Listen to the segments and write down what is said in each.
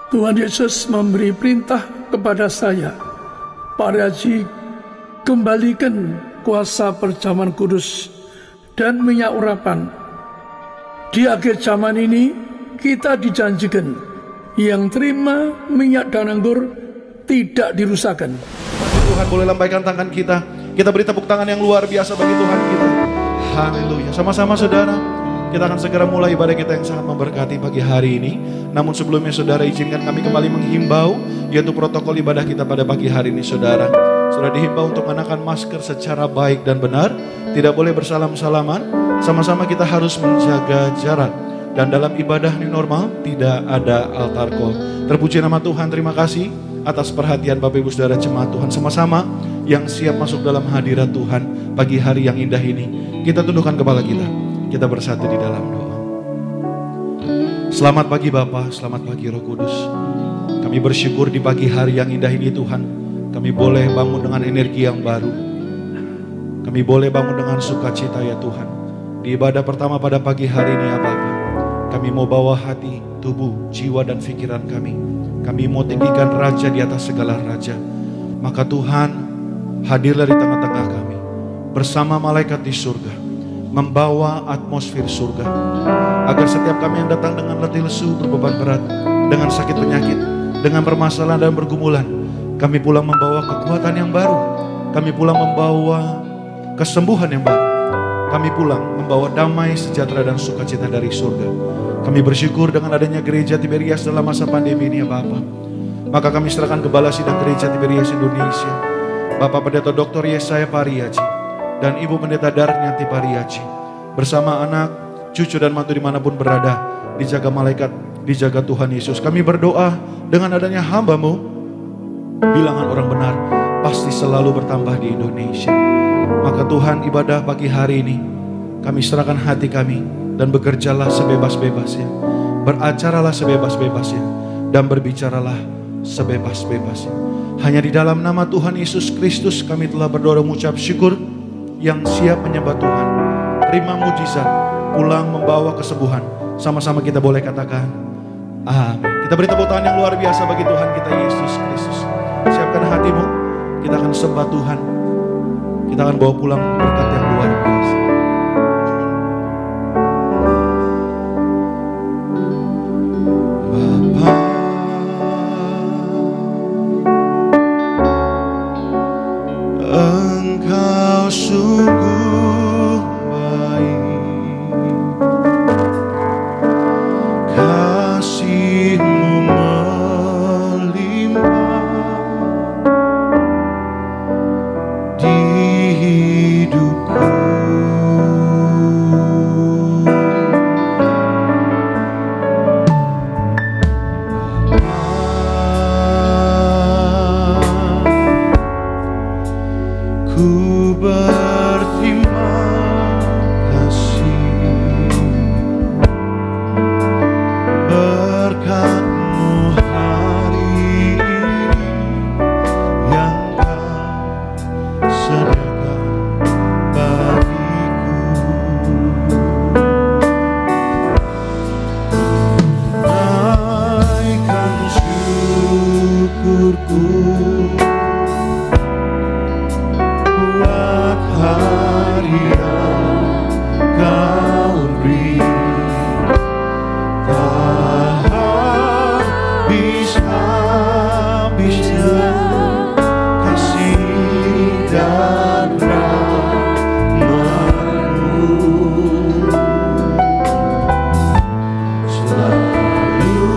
Tuhan Yesus memberi perintah kepada saya, Pak Haji, kembalikan kuasa perjamuan kudus dan minyak urapan. Di akhir zaman ini kita dijanjikan yang terima minyak dan anggur tidak dirusakkan. Tuhan, boleh lambaikan tangan kita. Kita beri tepuk tangan yang luar biasa bagi Tuhan kita. Haleluya. Sama-sama saudara, kita akan segera mulai ibadah kita yang sangat memberkati pagi hari ini. Namun sebelumnya saudara, izinkan kami kembali menghimbau, yaitu protokol ibadah kita pada pagi hari ini saudara. Saudara dihimbau untuk mengenakan masker secara baik dan benar. Tidak boleh bersalam-salaman. Sama-sama kita harus menjaga jarak. Dan dalam ibadah new normal tidak ada altar call. Terpuji nama Tuhan, terima kasih atas perhatian Bapak Ibu Saudara jemaat Tuhan. Sama-sama yang siap masuk dalam hadirat Tuhan pagi hari yang indah ini. Kita tundukkan kepala kita. Kita bersatu di dalam doa. Selamat pagi Bapa, selamat pagi Roh Kudus. Kami bersyukur di pagi hari yang indah ini Tuhan. Kami boleh bangun dengan energi yang baru. Kami boleh bangun dengan sukacita ya Tuhan. Di ibadah pertama pada pagi hari ini ya Bapa, kami mau bawa hati, tubuh, jiwa dan pikiran kami. Kami mau tinggikan Raja di atas segala Raja. Maka Tuhan hadirlah di tengah-tengah kami bersama malaikat di surga, membawa atmosfer surga, agar setiap kami yang datang dengan letih lesu, berbeban berat, dengan sakit penyakit, dengan permasalahan dan pergumulan, kami pulang membawa kekuatan yang baru. Kami pulang membawa kesembuhan yang baru. Kami pulang membawa damai, sejahtera dan sukacita dari surga. Kami bersyukur dengan adanya gereja Tiberias dalam masa pandemi ini ya Bapa. Maka kami serahkan Gembala Sidang Gereja Tiberias Indonesia, Bapak Pendeta Dr. Yesaya Pariaji dan Ibu Pendeta Darnianti Pariaji, bersama anak, cucu dan mantu dimanapun berada, dijaga malaikat, dijaga Tuhan Yesus. Kami berdoa dengan adanya hamba-Mu, bilangan orang benar pasti selalu bertambah di Indonesia. Maka Tuhan, ibadah pagi hari ini kami serahkan hati kami dan bekerjalah sebebas-bebasnya, beracaralah sebebas-bebasnya, dan berbicaralah sebebas-bebasnya. Hanya di dalam nama Tuhan Yesus Kristus kami telah berdoa mengucap syukur. Yang siap menyembah Tuhan, terima mujizat, pulang membawa kesembuhan. Sama-sama kita boleh katakan amin. Kita beri tepuk tangan yang luar biasa bagi Tuhan kita Yesus Kristus. Siapkan hatimu, kita akan sembah Tuhan. Kita akan bawa pulang berkat yang luar biasa. Bapa, Engkau sungguh baik, kasih-Mu melimpah di hidupku. Ku berterima kasih, berkat-Mu hari ini yang Kau sediakan bagiku. Naikkan syukurku buat hari yang Kau beri. Tak habis-habisnya kasih dan rahmat-Mu, selalu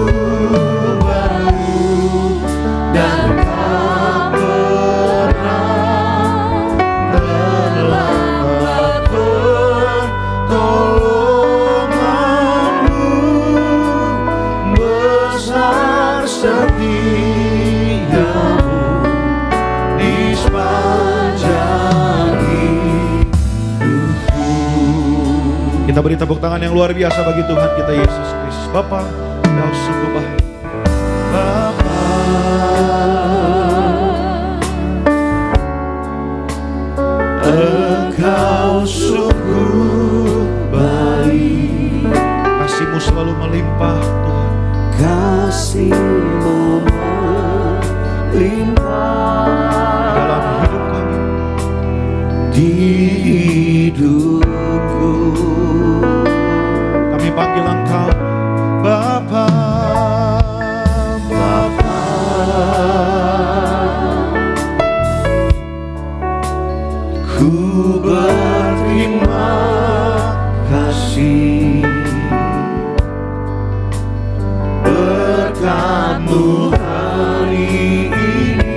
baru dan tak pernah terlambat. Pertolongan-Mu besar, setia-Mu di sepanjang hidupku. Kita beri tepuk tangan yang luar biasa bagi Tuhan kita Yesus Kristus. Bapa, Kau sungguh baik. Bapa, Engkau sungguh baik, kasih-Mu selalu melimpah Tuhan. Kasih-Mu limpah dalam hidup kami. di hidupku. Kami panggil Engkau Bapa, Bapa, ku berterima kasih berkat-Mu hari ini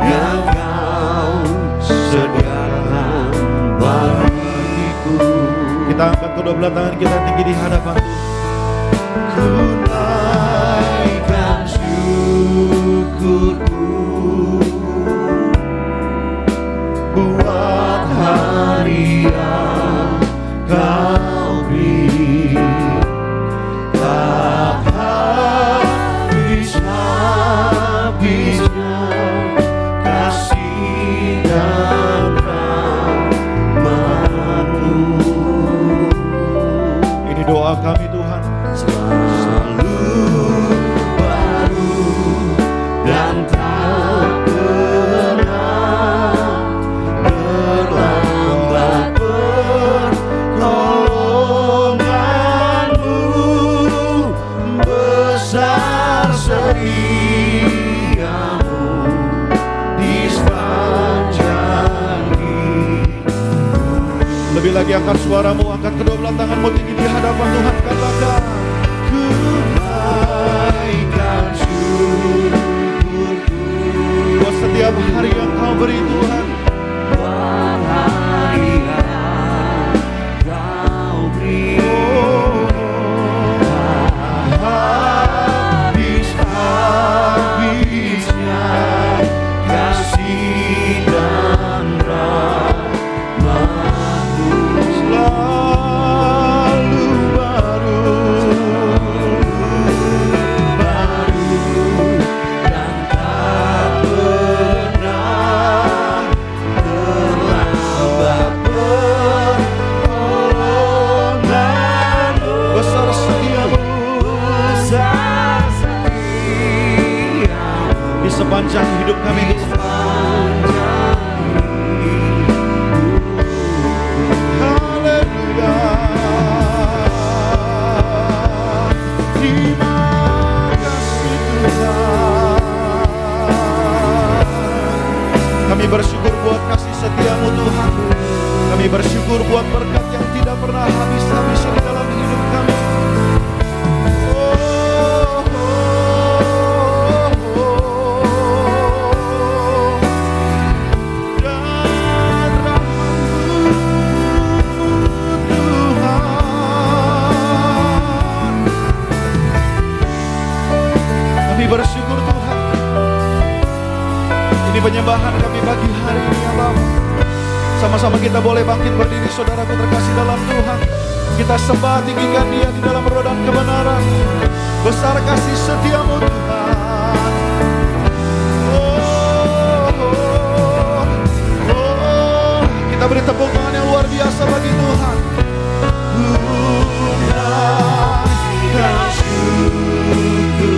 yang Kau sediakan bagiku. kita angkat kedua belah tangan kita tinggi di hadapan Tuhan. Ku naikkan syukurku buat hari yang Kau beri. Tak habis-habisnya kasih dan rahmat-Mu. Ini doa kami Tuhan. Selalu baru dan tak pernah terlambat pertolongan-Mu. Besar setia-Mu di sepanjang hidup. Lebih lagi angkat suaramu, angkat kedua belah tanganmu tinggi di hadapan Tuhan. Katakan, Ku naikkan syukurku buat setiap hari yang Kau beri Tuhan. buat hari yang Kau beri. Habis-habisnya kasih dan rahmat-Mu. Selalu baru dan tak pernah terlambat pertolongan-Mu. besar setiamu Besar setia-Mu di sepanjang hidup kami di Tuhan. sepanjang Haleluya. Terima kasih Tuhan. Kami bersyukur buat kasih setiamu Tuhan. Kami bersyukur buat berkat yang tidak pernah habis-habis di dalam hidup kami. Dan rahmat-Mu Tuhan. Kami bersyukur Tuhan. Ini penyembahan kami pagi hari ini ya Bapa. Sama-sama kita boleh bangkit berdiri saudaraku terkasih dalam Tuhan. Kita sembah tinggikan Dia di dalam roh dan kebenaran. Besar kasih setiamu Tuhan. Kita beri tepuk tangan yang luar biasa bagi Tuhan. naikkan syukurku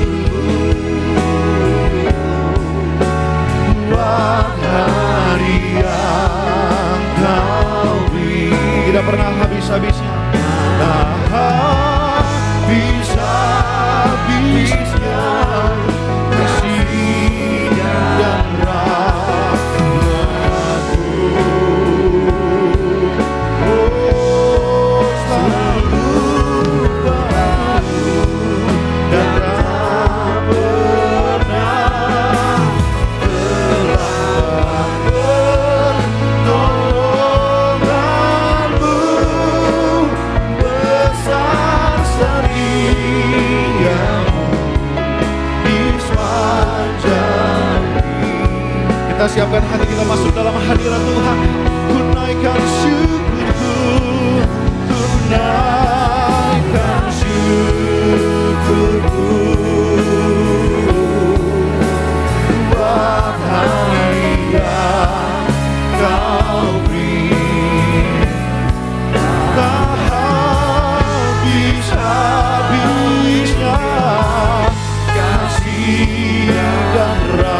buat hari yang Kau beri. Tidak pernah habis-habisnya. Tak habis-habisnya kasih dan rahmat-Mu. Oh, selalu baru dan tak pernah terlambat pertolongan-Mu. Besar setia-Mu di sepanjang hidup. Kita siapkan hati kita masuk dalam hadirat Tuhan. Ku naikkan syukurku, ku Naikkan syukurku buat hari yang Kau beri. Tak habis-habisnya kasih dan rahmat.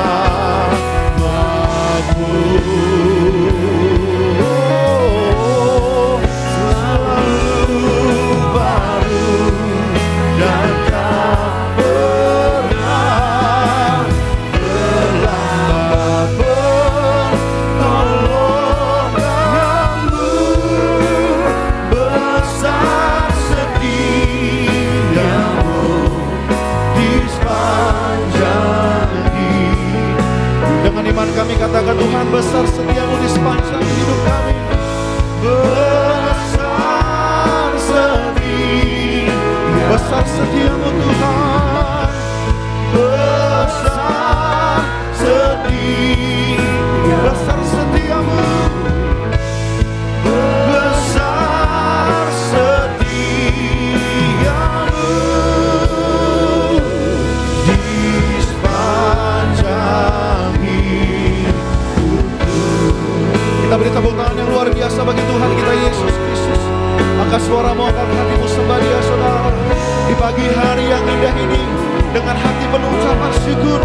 yang indah ini, dengan hati penuh ucapan syukur,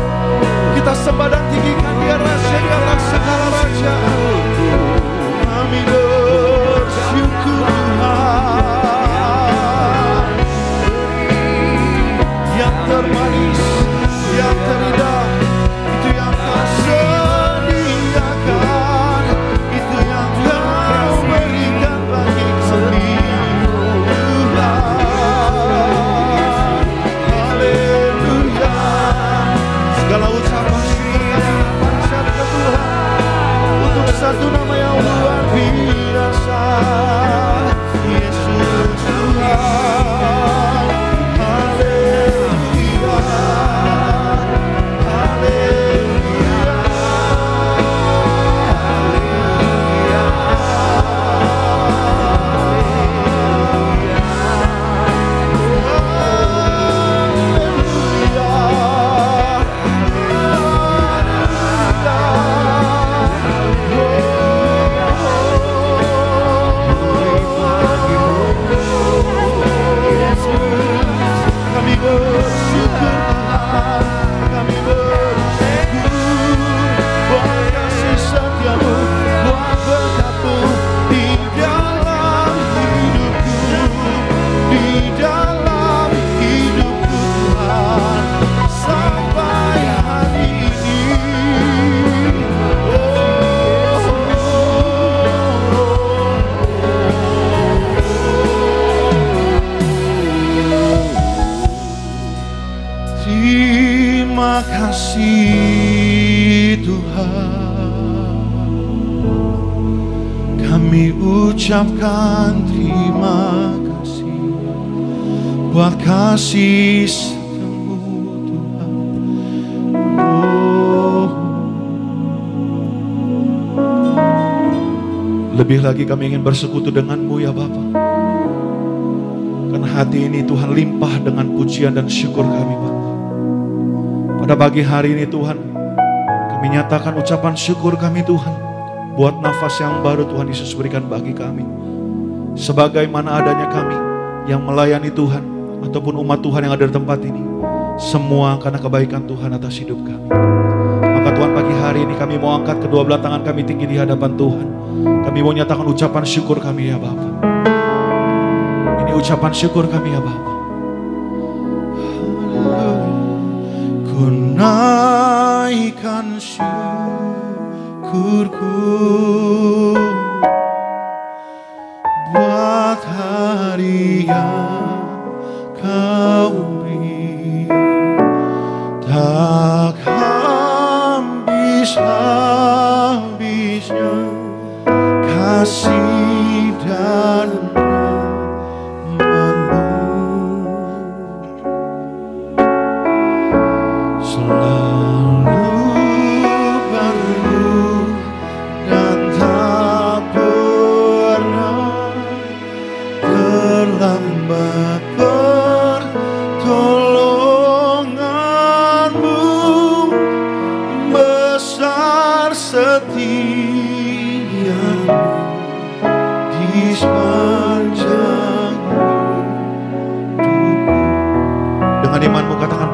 kita sembah dan tinggikan Dia, Raja Allah segala raja. Kami bersyukur Tuhan, yang termanis, yang terindah, itu yang Kau sediakan, itu yang Kau berikan bagi kami Tuhan. Haleluya. Segala ucapan syukur kami panjatkan Tuhan untuk satu nama yang luar biasa, Yesus Tuhan. Haleluya. Haleluya. Kami bersyukur Tuhan, kami bersyukur buat kasih setiamu, buat berkat-Mu di dalam hidupku, di dalam hidupku Tuhan, sampai hari ini. Terima kasih Tuhan, kami ucapkan terima kasih buat kasih setiamu Tuhan. Lebih lagi kami ingin bersekutu dengan-Mu ya Bapa, karena hati ini Tuhan limpah dengan pujian dan syukur kami Bapa. Pada pagi hari ini Tuhan, kami nyatakan ucapan syukur kami Tuhan, buat nafas yang baru Tuhan Yesus berikan bagi kami. Sebagaimana adanya kami yang melayani Tuhan, ataupun umat Tuhan yang ada di tempat ini, semua karena kebaikan Tuhan atas hidup kami. Maka Tuhan, pagi hari ini kami mau angkat kedua belah tangan kami tinggi di hadapan Tuhan. Kami mau nyatakan ucapan syukur kami ya Bapa. Ini ucapan syukur kami ya Bapa. Ku naikkan syukurku buat hari yang Kau beri, tak habis-habisnya kasih dan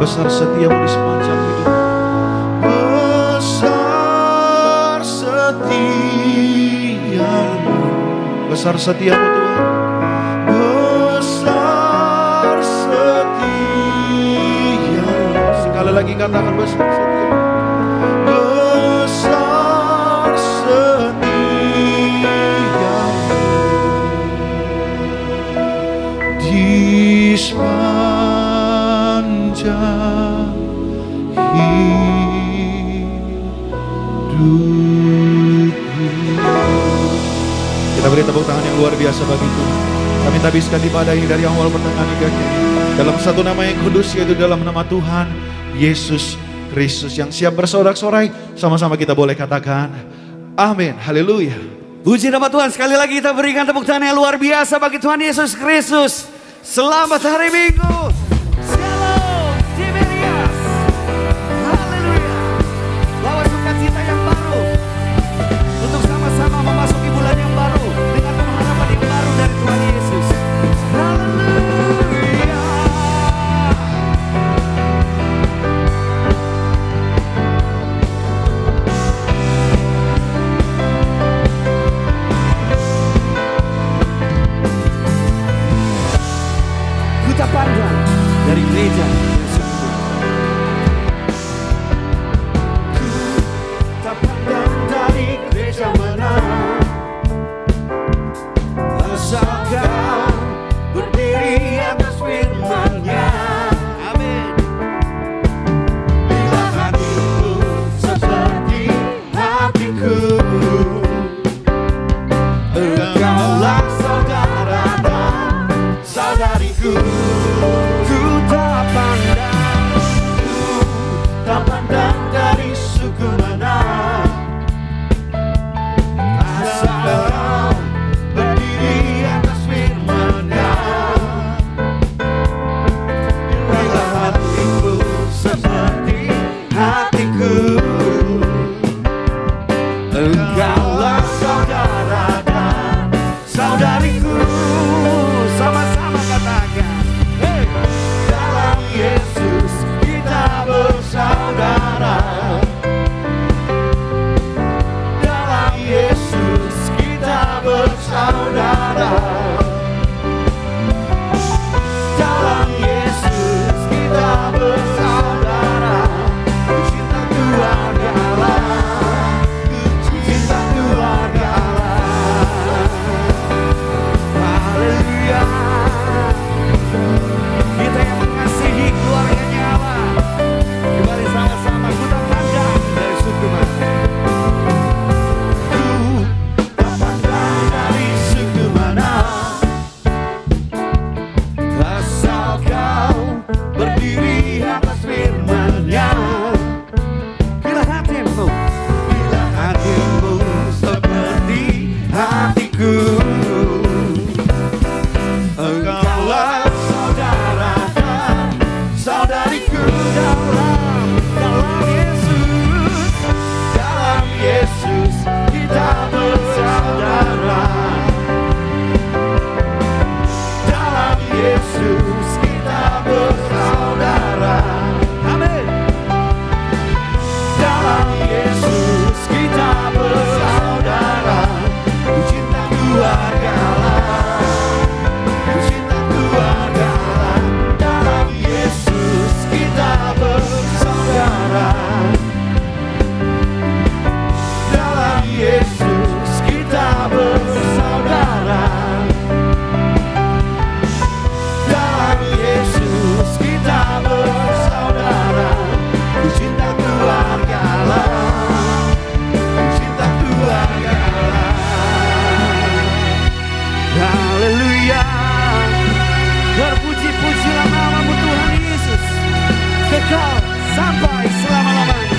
besar setiamu di sepanjang hidup. Besar setiamu, besar setiamu Tuhan. Besar setiamu. Sekali lagi katakan besar setiamu. Besar setiamu di sepanjang hidupku. Kita beri tepuk tangan yang luar biasa bagi Tuhan. Kami tabiskan ibadah ini dari awal pertengahan hingga akhir dalam satu nama yang kudus, yaitu dalam nama Tuhan Yesus Kristus. Yang siap bersorak-sorai, sama-sama kita boleh katakan amin. Haleluya. Puji nama Tuhan. Sekali lagi kita berikan tepuk tangan yang luar biasa bagi Tuhan Yesus Kristus. Selamat hari Minggu. Shalom Tiberias. Haleluya. Bawa sukacita yang baru untuk sama-sama memasuki bulan yang baru dengan pengharapan yang baru dari Tuhan Yesus. Haleluya. sampai selama-lamanya.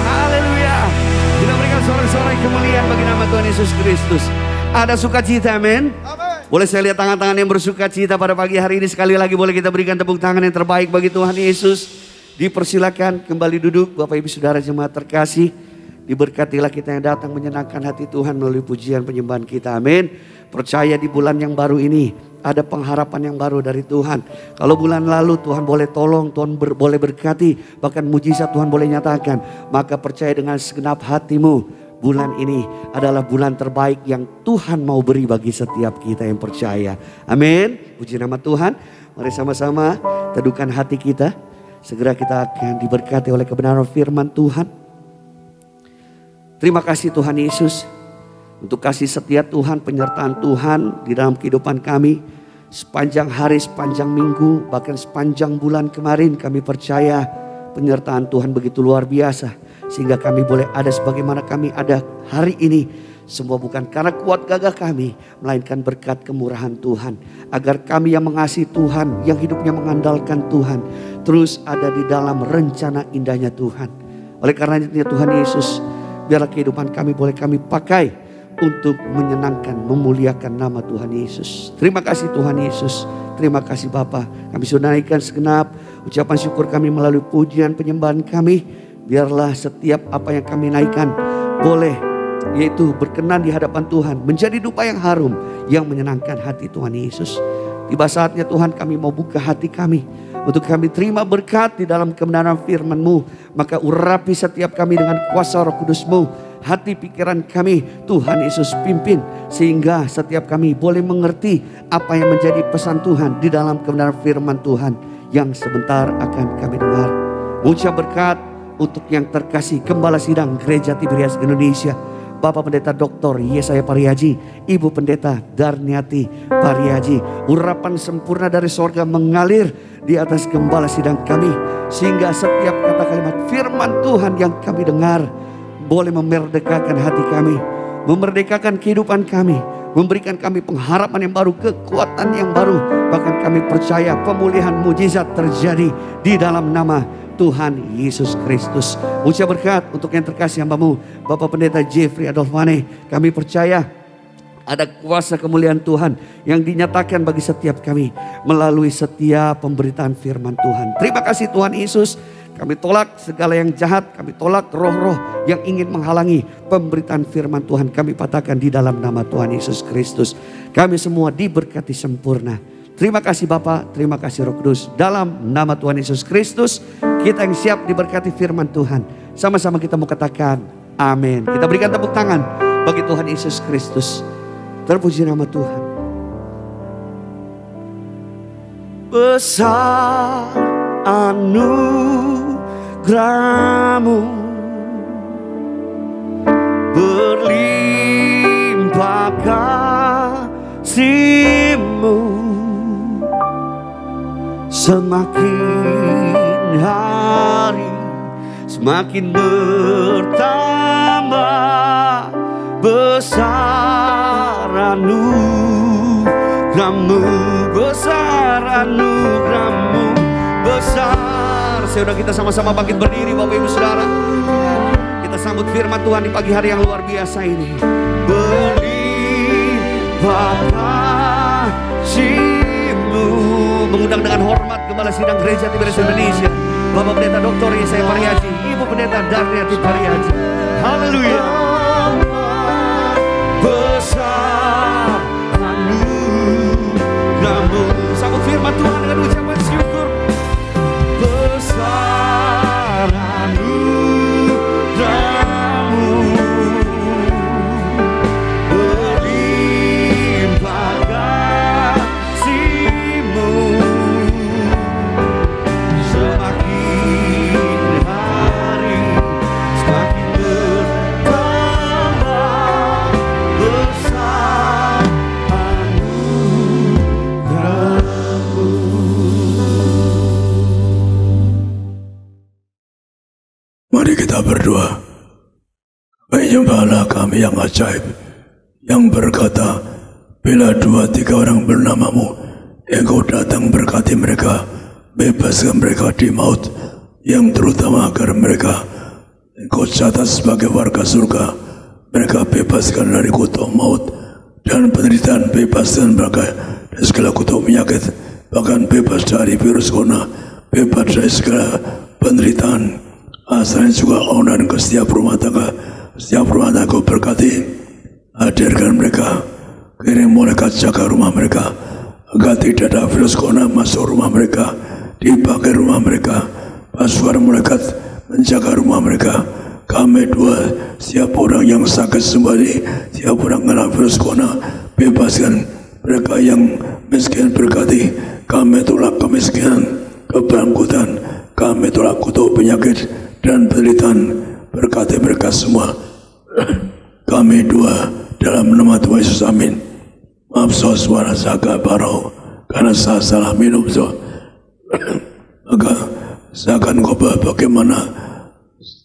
Haleluya. Kemuliaan bagi nama Tuhan Yesus Kristus. Ada sukacita, amin. Boleh saya lihat tangan-tangan yang bersukacita pada pagi hari ini. Sekali lagi boleh kita berikan tepuk tangan yang terbaik bagi Tuhan Yesus. Dipersilakan kembali duduk Bapak Ibu Saudara jemaat terkasih. Diberkatilah kita yang datang menyenangkan hati Tuhan melalui pujian penyembahan kita, amin. Percaya di bulan yang baru ini ada pengharapan yang baru dari Tuhan. Kalau bulan lalu Tuhan boleh tolong, Tuhan boleh berkati, bahkan mujizat Tuhan boleh nyatakan. Maka percaya dengan segenap hatimu, bulan ini adalah bulan terbaik yang Tuhan mau beri bagi setiap kita yang percaya. Amin. Puji nama Tuhan. Mari sama-sama teduhkan hati kita. Segera kita akan diberkati oleh kebenaran firman Tuhan. Terima kasih Tuhan Yesus untuk kasih setia Tuhan, penyertaan Tuhan di dalam kehidupan kami. Sepanjang hari, sepanjang minggu, bahkan sepanjang bulan kemarin kami percaya penyertaan Tuhan begitu luar biasa. Sehingga kami boleh ada sebagaimana kami ada hari ini. Semua bukan karena kuat gagah kami, melainkan berkat kemurahan Tuhan. Agar kami yang mengasihi Tuhan, yang hidupnya mengandalkan Tuhan, terus ada di dalam rencana indahnya Tuhan. Oleh karena itu Tuhan Yesus, biarlah kehidupan kami boleh kami pakai untuk menyenangkan, memuliakan nama Tuhan Yesus. Terima kasih Tuhan Yesus. Terima kasih Bapa. Kami sudah naikkan segenap ucapan syukur kami melalui pujian penyembahan kami. Biarlah setiap apa yang kami naikkan boleh, yaitu berkenan di hadapan Tuhan, menjadi dupa yang harum yang menyenangkan hati Tuhan Yesus. Tiba saatnya Tuhan kami mau buka hati kami untuk kami terima berkat di dalam kebenaran firman-Mu. Maka urapi setiap kami dengan kuasa Roh Kudus-Mu. Hati pikiran kami Tuhan Yesus pimpin, sehingga setiap kami boleh mengerti apa yang menjadi pesan Tuhan di dalam kebenaran firman Tuhan yang sebentar akan kami dengar. Ucap berkat untuk yang terkasih Gembala Sidang Gereja Tiberias Indonesia, Bapak Pendeta Dr. Yesaya Pariaji, Ibu Pendeta Darniati Pariaji. Urapan sempurna dari sorga mengalir di atas Gembala Sidang kami, sehingga setiap kata kalimat firman Tuhan yang kami dengar boleh memerdekakan hati kami, memerdekakan kehidupan kami, memberikan kami pengharapan yang baru, kekuatan yang baru. Bahkan kami percaya pemulihan mujizat terjadi di dalam nama Tuhan Yesus Kristus. Ucap berkat untuk yang terkasih hamba-Mu Bapak Pendeta Jeffrey Adolfane. Kami percaya ada kuasa kemuliaan Tuhan yang dinyatakan bagi setiap kami melalui setiap pemberitaan firman Tuhan. Terima kasih Tuhan Yesus. Kami tolak segala yang jahat, kami tolak roh-roh yang ingin menghalangi pemberitaan firman Tuhan. Kami patahkan di dalam nama Tuhan Yesus Kristus. Kami semua diberkati sempurna. Terima kasih Bapa, terima kasih Roh Kudus. Dalam nama Tuhan Yesus Kristus, kita yang siap diberkati firman Tuhan. Sama-sama kita mau katakan amin. Kita berikan tepuk tangan bagi Tuhan Yesus Kristus. Terpuji nama Tuhan. Besar anugerah-Mu, berlimpah kasih-Mu, semakin hari semakin bertambah. Besar anugerah-Mu, besar anugerah-Mu, besar. Sudah kita sama-sama bangkit berdiri Bapak Ibu Saudara. Kita sambut firman Tuhan di pagi hari yang luar biasa ini. Berlimpah kasih mengundang dengan hormat Gembala Sidang Gereja Tiberias Indonesia, Bapak Pendeta Dr. Yesaya Pariaji, Ibu Pendeta Darniati Pariaji. Haleluya. Besar anugerahmu. Sambut firman Tuhan dengan ucapan syukur. Besar anugerahmu, berlimpah kasih-Mu, semakin hari semakin bertambah, besar anugerahmu. Mari kita berdoa. Penyembahlah kami yang ajaib, yang berkata, bila 2-3 orang bernamamu, Engkau datang berkati mereka, bebaskan mereka di maut, yang terutama agar mereka Engkau catat sebagai warga surga. Mereka bebaskan dari kutuk maut dan penderitaan, bebaskan mereka dari segala kutuk penyakit, bahkan bebas dari virus corona, bebas dari segala penderitaan. Asalnya juga onan ke setiap rumah tangga Kau berkati, hadirkan mereka, kirim malaikat jaga rumah mereka, agar tidak ada virus corona masuk rumah mereka, dipakai rumah mereka, pasukan malaikat menjaga rumah mereka. Kami doa, setiap orang yang sakit sembari, setiap orang kena virus corona, bebaskan mereka yang miskin, berkati. Kami tolak kemiskinan, kebangkutan, kami tolak kutuk penyakit dan penderitaan, berkati mereka semua. Kami doa dalam nama Tuhan Yesus, amin. Maaf suara saya parau karena saya salah minum. Maka saya akan khotbah bagaimana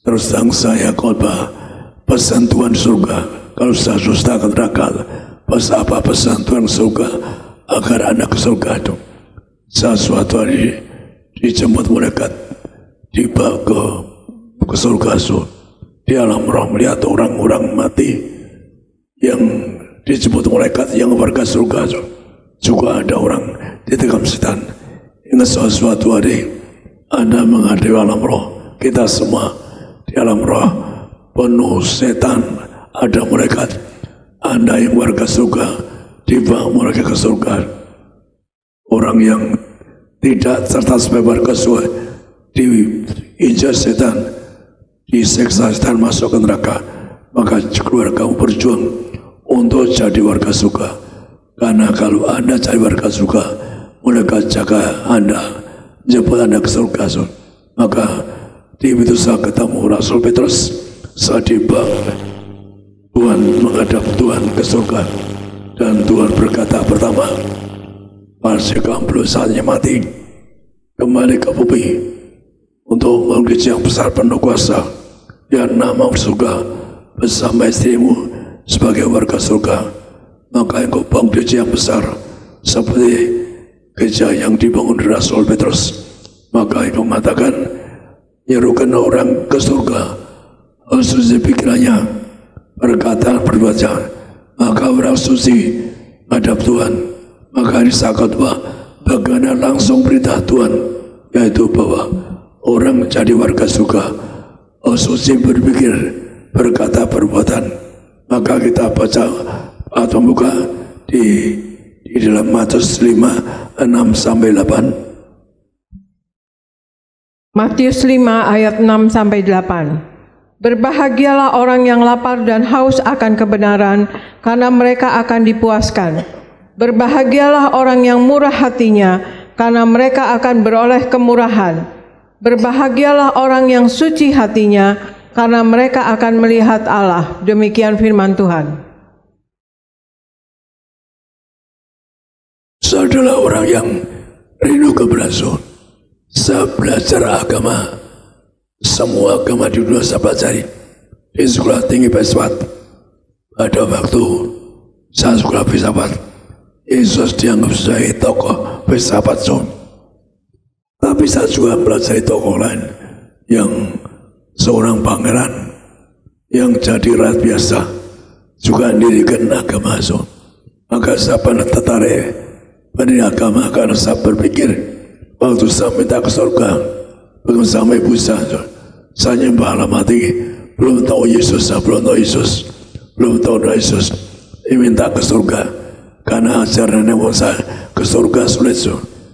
terus terang saya khotbah pesan Tuhan surga. Kalau saya susah ke neraka, pesan apa pesan Tuhan surga agar anak ke surga itu. Saya suatu hari dijemput malaikat, tiba ke surga itu, di alam roh melihat orang-orang mati yang dijemput malaikat yang warga surga itu. Juga ada orang ditikam setan. Ingat suatu hari Anda menghadapi alam roh, kita semua di alam roh penuh setan, ada malaikat. Anda yang warga surga, tiba mereka ke surga. Orang yang tidak serta sebagai warga surga diinjak setan, diseksa setan, masuk ke neraka. Maka keluarga berjuang untuk jadi warga surga. Karena kalau Anda jadi warga surga, mereka jaga Anda, jemput Anda ke surga. Maka di itu saya ketemu Rasul Petrus. Saya tiba, Tuhan menghadap Tuhan ke surga, dan Tuhan berkata pertama, pasti kamu belum saatnya mati, kembali ke bumi untuk menguji yang besar penuh kuasa, dan nama surga bersama istrimu sebagai warga surga. Maka engkau bangun gereja yang besar seperti gereja yang dibangun Rasul Petrus. Maka engkau mengatakan, nyerukan orang ke surga harus suci pikirannya, perkataan, perbuatan. Maka orang suci hadap Tuhan. Maka hari saat bagaimana langsung berita Tuhan, yaitu bahwa orang jadi warga surga harus suci berpikir, berkata, perbuatan. Maka kita baca atau buka di dalam Matius 5, 6-8. Matius 5 ayat 6-8. Berbahagialah orang yang lapar dan haus akan kebenaran, karena mereka akan dipuaskan. Berbahagialah orang yang murah hatinya, karena mereka akan beroleh kemurahan. Berbahagialah orang yang suci hatinya, karena mereka akan melihat Allah. Demikian firman Tuhan. Saya adalah orang yang rindu keberhasilan. Saya belajar agama, semua agama di dunia saya pelajari. Di sekolah tinggi filsafat, pada waktu saya sekolah filsafat, Yesus dianggap sebagai tokoh filsafat. Tapi saya juga pelajari tokoh lain yang seorang pangeran yang jadi rakyat biasa, juga mendirikan agama. Maka saya pernah tertarik pendiri agama karena saya berpikir waktu saya minta ke surga, waktu sampai pusat, saya nyembah alam hati, belum tahu Yesus, saya belum tahu Yesus, belum tahu Yesus, minta ke surga karena ajaran yang saya ke surga sulit,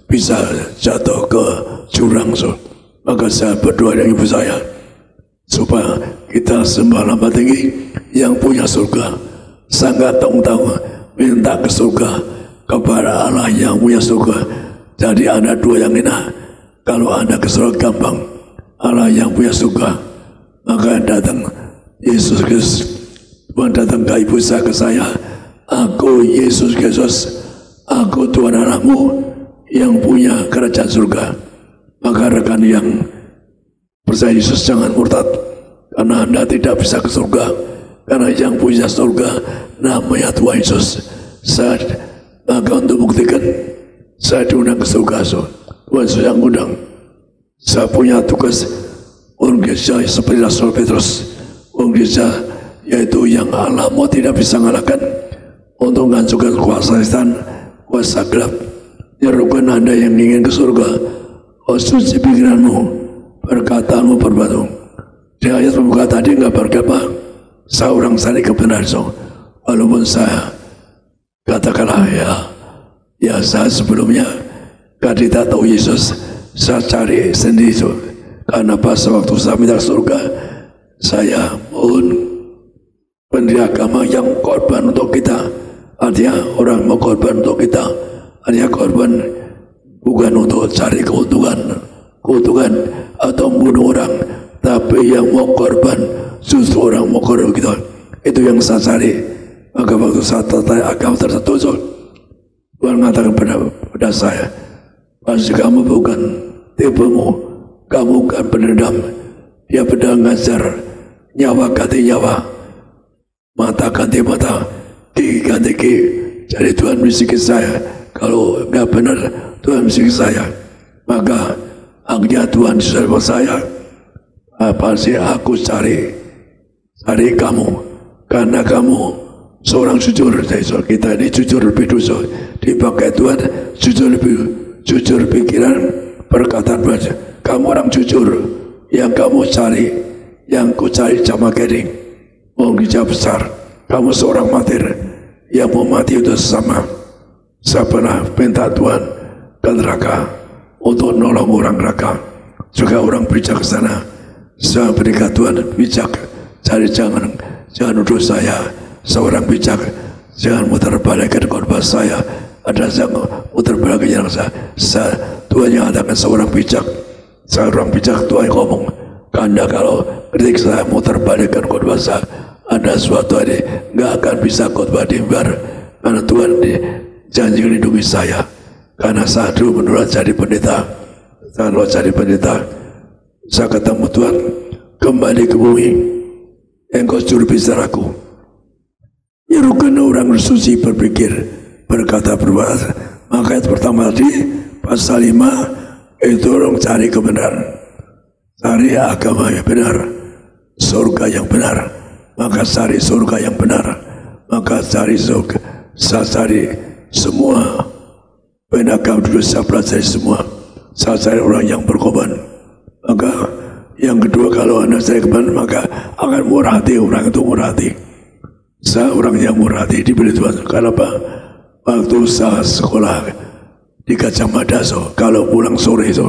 bisa jatuh ke jurang, maka saya berdoa dengan ibu saya supaya kita sembah lama tinggi yang punya surga. Saya nggak tahu minta ke surga kepada Allah yang punya surga. Jadi ada dua yang enak. Kalau Anda ke surga gampang, Allah yang punya surga, maka datang Yesus Kristus. Tuhan datang ke ibu saya, ke saya, aku Yesus Kristus, aku Tuhan Allahmu yang punya kerajaan surga. Maka rekan yang percaya Yesus jangan murtad, karena Anda tidak bisa ke surga, karena yang punya surga namanya Tuhan Yesus. Maka untuk buktikan saya diundang ke surga, Tuhan Yesus yang undang. Saya punya tugas gereja seperti Rasul Petrus, gereja yaitu yang Allah mau tidak bisa mengalahkan untuk menghancurkan kuasa setan, kuasa gelap. Nyerukan Anda yang ingin ke surga, suci pikiranmu, perkataanmu berbatu. Di ayat pembuka tadi nggak berkata saya orang cari kebenaran, walaupun saya katakanlah ya saya sebelumnya tidak tahu Yesus, saya cari sendiri, karena pas waktu saya minta surga, saya mohon pendiri agama yang korban untuk kita. Artinya orang mau korban untuk kita, artinya korban bukan untuk cari keuntungan atau membunuh orang, tapi yang mau korban justru orang mau korban kita. Itu yang saya cari. Maka waktu saya tertanya agama tertentu, Tuhan mengatakan pada saya, pasti kamu bukan tipumu, kamu bukan pendendam. Dia pedang ngajar, nyawa ganti nyawa, mata ganti mata, gigi ganti gigi. Jadi Tuhan bisiki saya, kalau nggak benar Tuhan bisiki saya, maka haknya Tuhan serba saya. Apa sih aku cari kamu, karena kamu seorang jujur. Kita ini jujur lebih dosa, dipakai Tuhan jujur pikiran, perkataan baca. Kamu orang jujur, yang kamu cari, yang ku cari jamaah kering, mau gereja besar. Kamu seorang martir yang mau mati untuk sesama. Saya pernah minta Tuhan ke neraka untuk nolong orang neraka, juga orang bijaksana. Saya berikan Tuhan bijak, jadi jangan nuduh saya seorang bijak, jangan muter balikkan korban saya. Ada yang muter balikkan saya. Tuhan yang adakan seorang bijak, seorang bijak. Tuhan ngomong, karena kalau kritik saya muter balikkan korban saya, ada suatu hari nggak akan bisa khotbah di mimbar, karena Tuhan janji melindungi saya. Karena saya dulu menurut jadi pendeta, saya ketemu Tuhan, kembali ke bumi, engkau juru bicara aku. Nyerukan orang suci berpikir, berkata, berbuat. Maka yang pertama tadi pasal 5 itu orang cari kebenaran, cari agama yang benar, surga yang benar. Maka cari surga yang benar, maka cari surga. Saya cari semua penagam dulu, saya pelajari semua. Saya cari orang yang berkorban. Maka yang kedua, kalau Anda cari kebenaran, maka akan murah hati. Orang itu murah hati. Saya orang yang murah hati, diberi Tuhan. Kenapa? Waktu saya sekolah di Gajah Mada, kalau pulang sore itu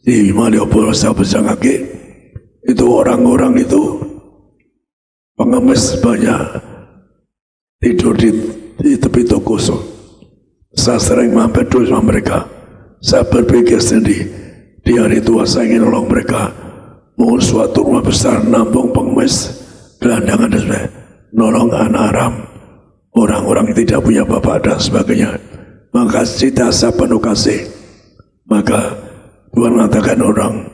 di Malioboro, saya berjalan kaki, itu orang-orang itu pengemis banyak tidur di tepi toko. Saya sering mampir dulu sama mereka. Saya berpikir sendiri, di hari tua saya ingin nolong mereka. Mau suatu rumah besar nampung pengemis, gelandangan dan sebagainya, nolong anak haram, orang-orang yang tidak punya bapak dan sebagainya. Maka cita saya penuh kasih. Maka Tuhan mengatakan orang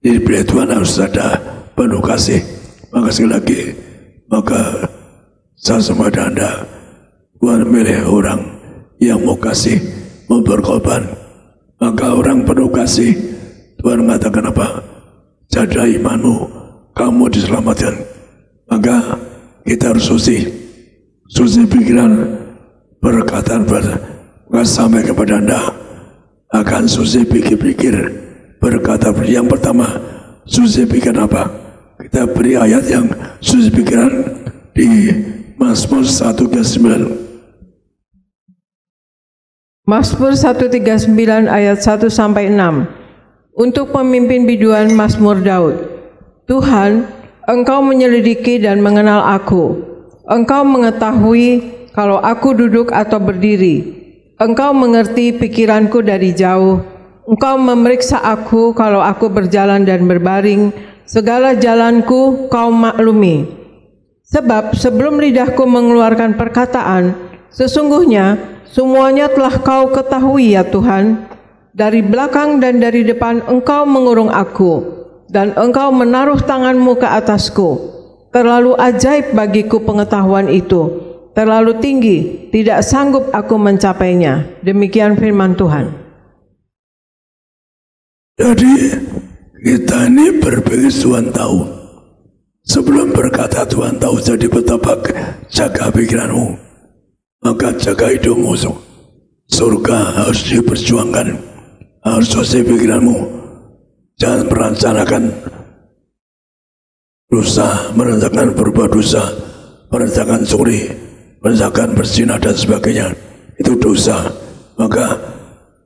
diberi Tuhan harus ada penuh kasih. Maka sekali lagi, maka saya sama Anda, Tuhan milih orang yang mau kasih, mau berkorban. Maka orang penuh kasih, Tuhan mengatakan apa? Jaga imanmu, kamu diselamatkan. Maka kita harus suci pikiran, perkataan, Maka sampai kepada Anda akan susah pikir-pikir, berkata yang pertama, susah pikir apa? Kita beri ayat yang susah pikiran di Mazmur 139. Mazmur 139 ayat 1 sampai 6. Untuk pemimpin biduan Mazmur Daud. Tuhan, Engkau menyelidiki dan mengenal aku. Engkau mengetahui kalau aku duduk atau berdiri. Engkau mengerti pikiranku dari jauh. Engkau memeriksa aku kalau aku berjalan dan berbaring. Segala jalanku Kau maklumi. Sebab sebelum lidahku mengeluarkan perkataan, sesungguhnya semuanya telah Kau ketahui ya Tuhan. Dari belakang dan dari depan Engkau mengurung aku, dan Engkau menaruh tangan-Mu ke atasku. Terlalu ajaib bagiku pengetahuan itu, terlalu tinggi, tidak sanggup aku mencapainya. Demikian firman Tuhan. Jadi kita ini berpikir Tuhan tahu. Sebelum berkata Tuhan tahu, jadi betapa jaga pikiranmu. Maka jaga hidupmu. Surga harus diperjuangkan, harus selesai pikiranmu. Jangan merencanakan dosa, merencanakan berbuat dosa, merencanakan curi, merencanakan berzina dan sebagainya. Itu dosa. Maka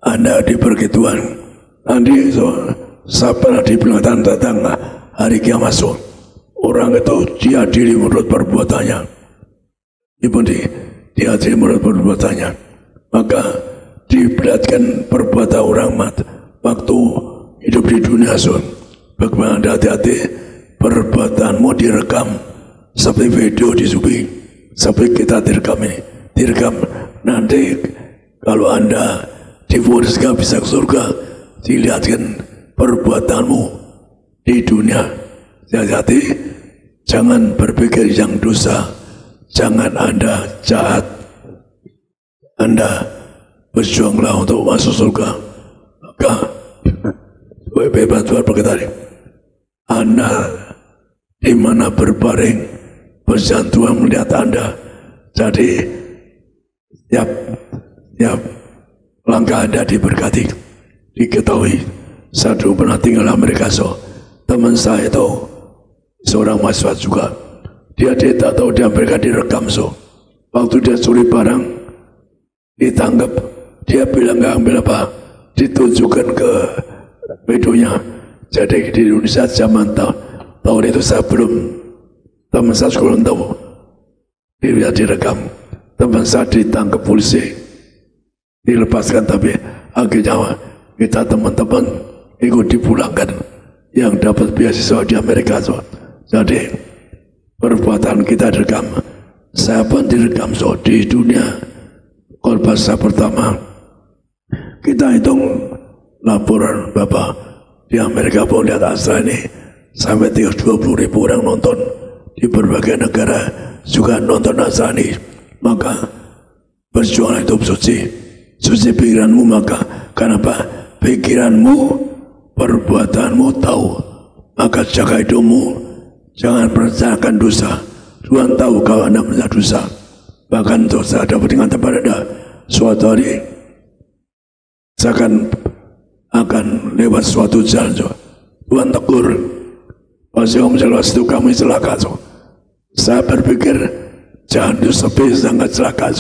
Anda diberi Tuhan. Nanti sabar dibilang datang hari kiamat. Orang itu diadili menurut perbuatannya. Ibu diadili menurut perbuatannya. Maka diberatkan perbuatan orang waktu hidup di dunia. Bagaimana Anda hati-hati, perbuatanmu direkam seperti video di Zubi, seperti kita direkam. Nanti kalau Anda difoniskan bisa ke surga, dilihatkan perbuatanmu di dunia. Hati-hati, jangan berpikir yang dosa, jangan Anda jahat. Anda berjuanglah untuk masuk surga. Maka bebas Tuhan berkata, Anda di mana berbaring, berjalan Tuhan melihat Anda. Jadi tiap langkah Anda diberkati, diketahui. Saya dulu pernah tinggal di Amerika, teman saya itu seorang mahasiswa juga. Dia tak tahu di Amerika direkam. Waktu dia curi barang, ditangkap, dia bilang nggak ambil apa, ditunjukkan ke videonya. Jadi di Indonesia zaman tahun itu saya belum, teman saya juga belum tahu, dia direkam. Teman saya ditangkap polisi, dilepaskan, tapi akhirnya kita teman-teman ikut dipulangkan yang dapat beasiswa di Amerika. Jadi perbuatan kita direkam. Saya pun direkam di dunia. Korban saya pertama, kita hitung laporan Bapak di Amerika pun lihat asal ini sampai 20.000 orang nonton di berbagai negara juga nonton asal ini. Maka berjuang hidup suci pikiranmu. Maka kenapa? Pikiranmu, perbuatanmu tahu. Maka jaga hidupmu, jangan merencanakan dosa. Tuhan tahu kalau Anda merencanakan dosa. Bahkan saya dapat dengan tempat Anda, suatu hari saya akan lewat suatu jalan. Tuhan tegur, pasti om jelas itu kamu celaka. Saya berpikir jangan sepi sangat celaka.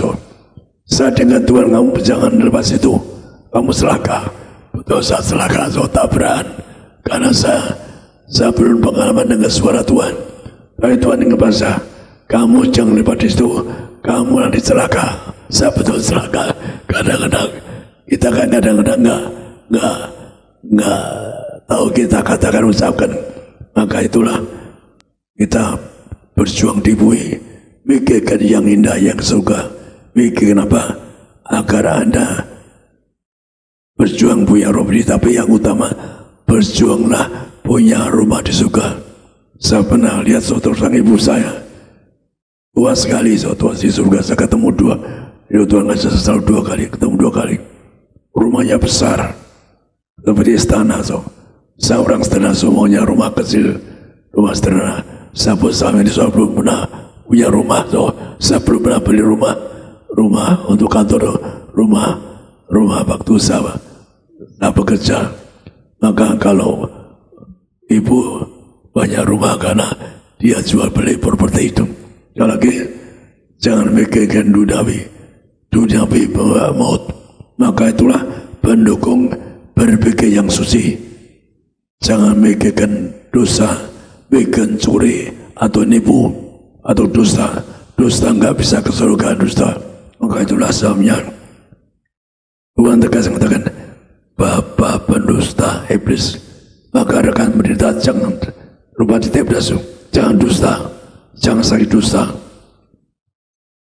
Saya dengan Tuhan, kamu jangan lepas itu, kamu celaka. Betul, saya celaka, tabrakan. Karena saya belum pengalaman dengan suara Tuhan. Tapi Tuhan yang ngebasa, kamu jangan lepas di situ, kamu nanti celaka. Saya betul celaka. Kadang-kadang kita kan nggak tahu kita katakan, ucapkan. Maka itulah kita berjuang di bumi, mikirkan yang indah, yang surga. Mikirkan apa? Agar Anda berjuang punya Robi, tapi yang utama berjuanglah punya rumah di surga. Saya pernah lihat saudara sang ibu saya, tua sekali, tua di surga. Saya ketemu dua, Tuhan ngajak selalu 2 kali, ketemu 2 kali. Rumahnya besar, seperti istana. Saya orang sederhana, semuanya rumah kecil, rumah sederhana. Saya pun sama ini, saya belum pernah punya rumah. Saya belum pernah beli rumah untuk kantor, rumah rumah waktu saya bekerja, maka kalau ibu banyak rumah karena dia jual beli properti itu. Sekali lagi, jangan mikirkan duniawi bawa maut. Maka itulah pendukung berpikir yang suci. Jangan mikirkan dosa, bikin curi atau nipu atau dusta. Dusta nggak bisa ke surga, dusta. Maka itulah sebabnya Tuhan tegas mengatakan, Bapak pendusta iblis. Maka rekan menderita jangan lupa di tebdas, jangan dusta, jangan sakit dusta.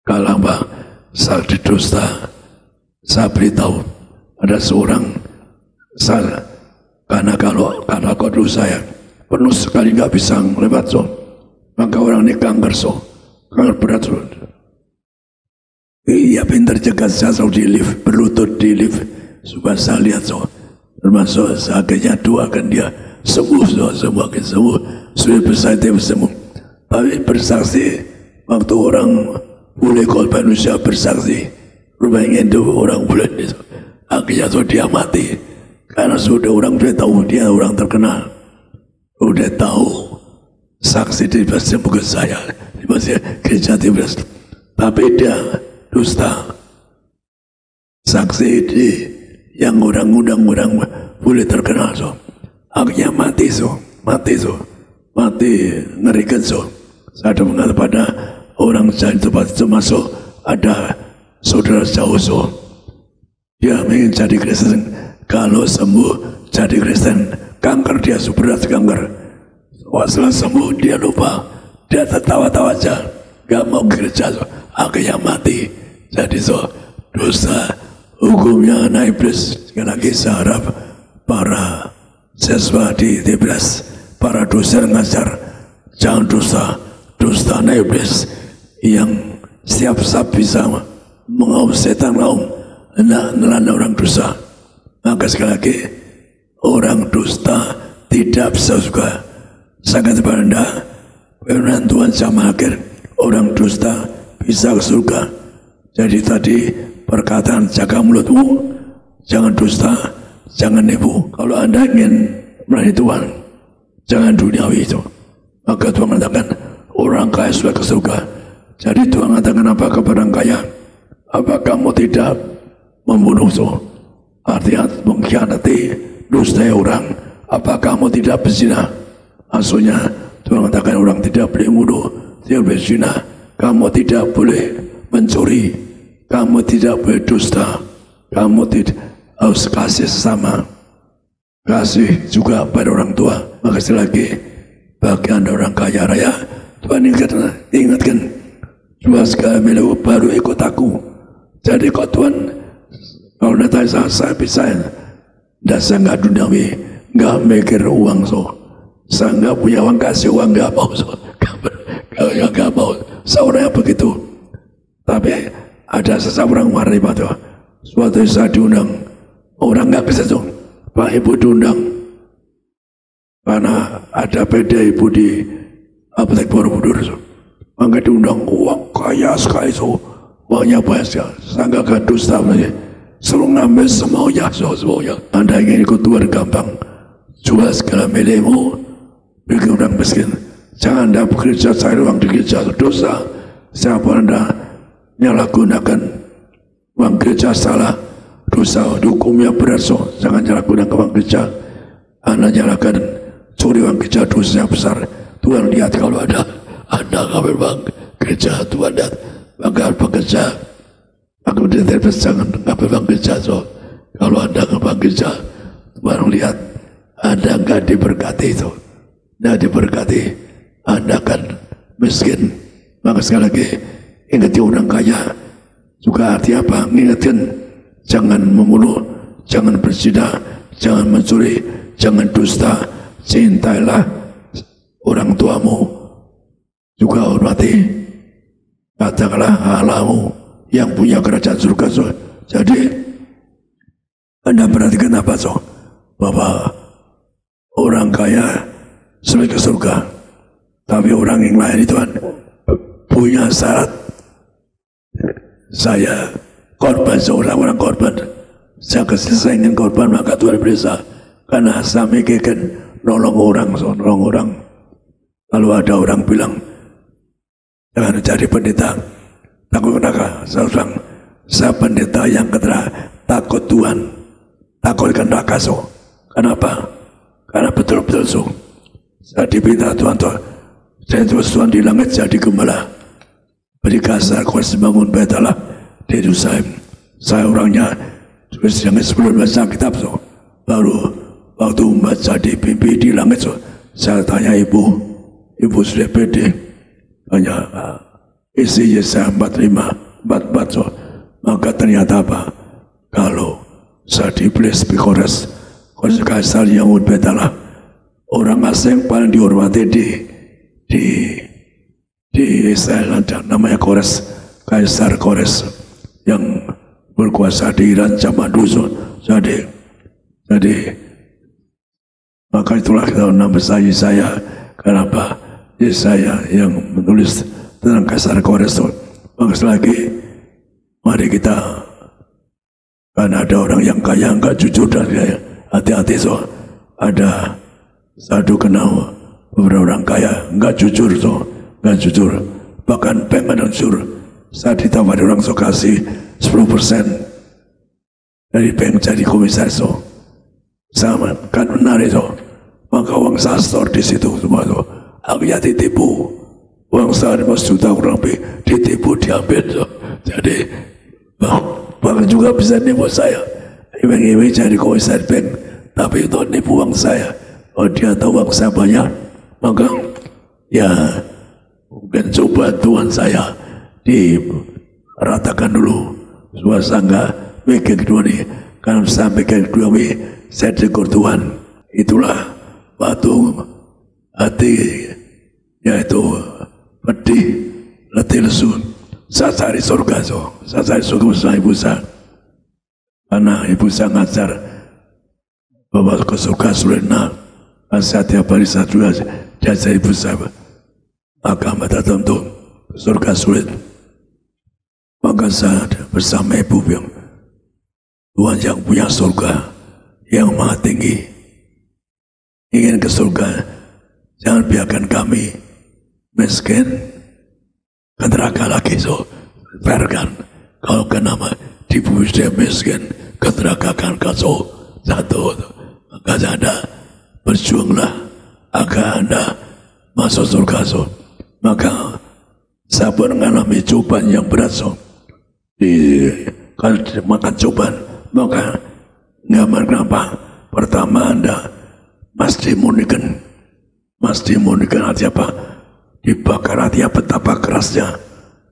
Kalau sakit dusta, saya beritahu ada seorang saya, karena kau dulu saya penuh sekali nggak bisa lewat maka orang ini kanker kanker berat Iya pintar jaga saya selalu di lift, berlutut di lift supaya saya lihat termasuk sakitnya doakan dia sembuh semakin sembuh sudah bersaksi sembuh. Tapi bersaksi waktu orang boleh korban manusia bersaksi rupanya itu orang boleh itu akhirnya dia mati karena sudah orang tahu dia orang terkenal, udah tahu saksi di bukan saya di gereja Tibas, tapi dia dusta. Saksi di yang orang boleh terkenal akhirnya mati ngerikan Saya ada mengatakan pada orang saya di tempat itu masuk ada saudara jauh dia ingin jadi Kristen. Kalau sembuh jadi Kristen, kanker dia berat kanker. Setelah sembuh dia lupa, dia tertawa-tawa aja, gak mau gereja, akhirnya mati. Jadi dosa hukumnya anak iblis. Sekali lagi saya harap para siswa di Tibas, para dosen ngajar, jangan dusta anak iblis yang siap-siap bisa mengaum setan nelanda orang dosa. Maka sekali lagi orang dusta tidak bisa juga sangat berendah. Firman Tuhan sama akhir orang dusta bisa ke surga. Jadi tadi perkataan jaga mulutmu, jangan dusta, jangan nipu. Kalau Anda ingin melayani Tuhan, jangan duniawi itu. Maka Tuhan mengatakan orang kaya sudah ke surga. Jadi Tuhan mengatakan apa kepada orang kaya? Apa kamu tidak membunuh artinya mengkhianati, dusta orang? Apa kamu tidak berzina? Maksudnya Tuhan mengatakan orang tidak boleh membunuh, tidak boleh berzina, kamu tidak boleh mencuri, kamu tidak boleh dusta, kamu tidak harus kasih sesama, kasih juga pada orang tua. Maka sekali lagi bagi Anda orang kaya raya, Tuhan ingatkan jual segala milik baru ikut aku. Jadi kau Tuhan, kalau datang saya bisa, dan saya nggak duniawi, nggak mikir uang saya nggak punya uang, kasih uang nggak mau nggak mau. Seorang begitu. Tapi ada seseorang warna itu. Suatu saat diundang, orang nggak bisa Pak Ibu diundang karena ada beda ibu di apotek Borobudur. Maka diundang uang kaya sekali uangnya banyak. Saya nggak dusta selalu ngambil semuanya. Anda ingin ikut Tuhan gampang, jual segala milikmu, bikin orang miskin. Jangan Anda bekerja cari uang di gereja, dosa. Siapa Anda menyalahgunakan uang gereja salah, dosa, hukumnya berat. Jangan menyalahgunakan uang gereja. Anda nyalakan curi uang gereja, dosanya besar. Tuhan lihat kalau ada Anda ngambil uang gereja, Tuhan lihat. Maka bekerja, aku tidak jangan ngambil uang gereja. Kalau Anda ngambil uang gereja, Tuhan lihat Anda nggak diberkati itu. Nggak diberkati, Anda akan miskin. Maka sekali lagi ingat orang kaya juga arti apa? Ingatkan jangan membunuh, jangan berzina, jangan mencuri, jangan dusta. Cintailah orang tuamu, juga hormati. Katakanlah Allahmu yang punya kerajaan surga. Jadi Anda perhatikan apa bahwa orang kaya sudah ke surga, tapi orang yang lain itu punya syarat. Saya korban, seorang orang korban, saya kasih saya ingin korban maka Tuhan bisa. Karena saya mikirkan nolong orang. Kalau ada orang bilang jangan jadi pendeta, takut neraka. Saya bilang saya pendeta yang takut Tuhan, takutkan neraka. Kenapa? Karena betul-betul saya dipinta Tuhan, saya terus Tuhan di langit jadi gembala. Beri kasar kuasa bangun bait Allah di Yerusalem. Saya orangnya terus yang sebelum baca kitab baru waktu membaca di mimpi di langit saya tanya ibu sudah pede, tanya isi Yesaya 45 maka ternyata apa? Kalau saya dibeli Kores Kaisar yang betala orang asing paling dihormati di Israel ada namanya Kaisar Kores yang berkuasa di Iran zaman dulu. Jadi maka itulah kita nama saya kenapa saya yang menulis tentang Kaisar Kores. Bagus lagi, mari kita, karena ada orang yang kaya enggak jujur dan kaya, hati-hati ada satu kenal beberapa orang kaya enggak jujur bahkan bank ada jujur. Saat ditawari orang kasih 10% dari bank jadi komisaris sama kan benar maka uang saya store di situ semua akhirnya ditipu. Uang saya 5 juta kurang lebih ditipu, diambil jadi bahkan juga bisa nipu saya. Iming-iming jadi komisaris bank tapi itu nipu uang saya. Oh dia tahu uang saya banyak, maka ya mungkin coba Tuhan saya diratakan dulu supaya saya enggak mikir kedua nih. Karena saya mikir kedua nih, saya tegur Tuhan. Itulah waktu hati yaitu pedih, letih lesu. Saya cari surga saya cari surga bersama ibu saya. Karena ibu saya ngajar bahwa ke surga sulit. Saya tiap hari saya juga diajar ibu saya agama tertentu surga sulit. Maka saya bersama ibu yang Tuhan yang punya surga yang maha tinggi ingin ke surga, jangan biarkan kami miskin ke neraka lagi. Biarkan kalau kenapa di bumi saya miskin ke neraka kan satu. Maka Anda berjuanglah agar Anda masuk surga. Maka saya mengalami cobaan yang berat kalau makan cobaan, maka nggak kenapa. Pertama Anda mesti munikan hati apa? Dibakar hati betapa kerasnya.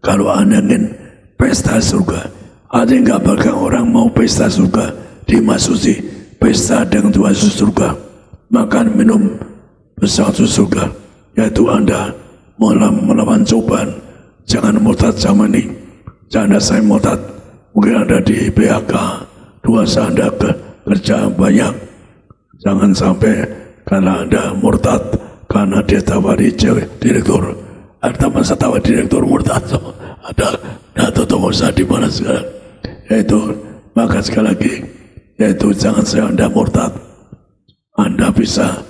Kalau Anda ingin pesta surga, ada yang nggak bakal orang mau pesta surga dimasuki pesta dengan Tuhan surga, makan minum bersatu surga, yaitu Anda melawan cobaan. Jangan murtad zaman ini. Jangan saya murtad, mungkin Anda di PHK, dosa Anda kerja banyak. Jangan sampai karena Anda murtad karena dia tawari direktur. Ada masa tawar direktur murtad. Ada toko usaha di mana sekarang. Yaitu maka sekali lagi, yaitu jangan sampai Anda murtad. Anda bisa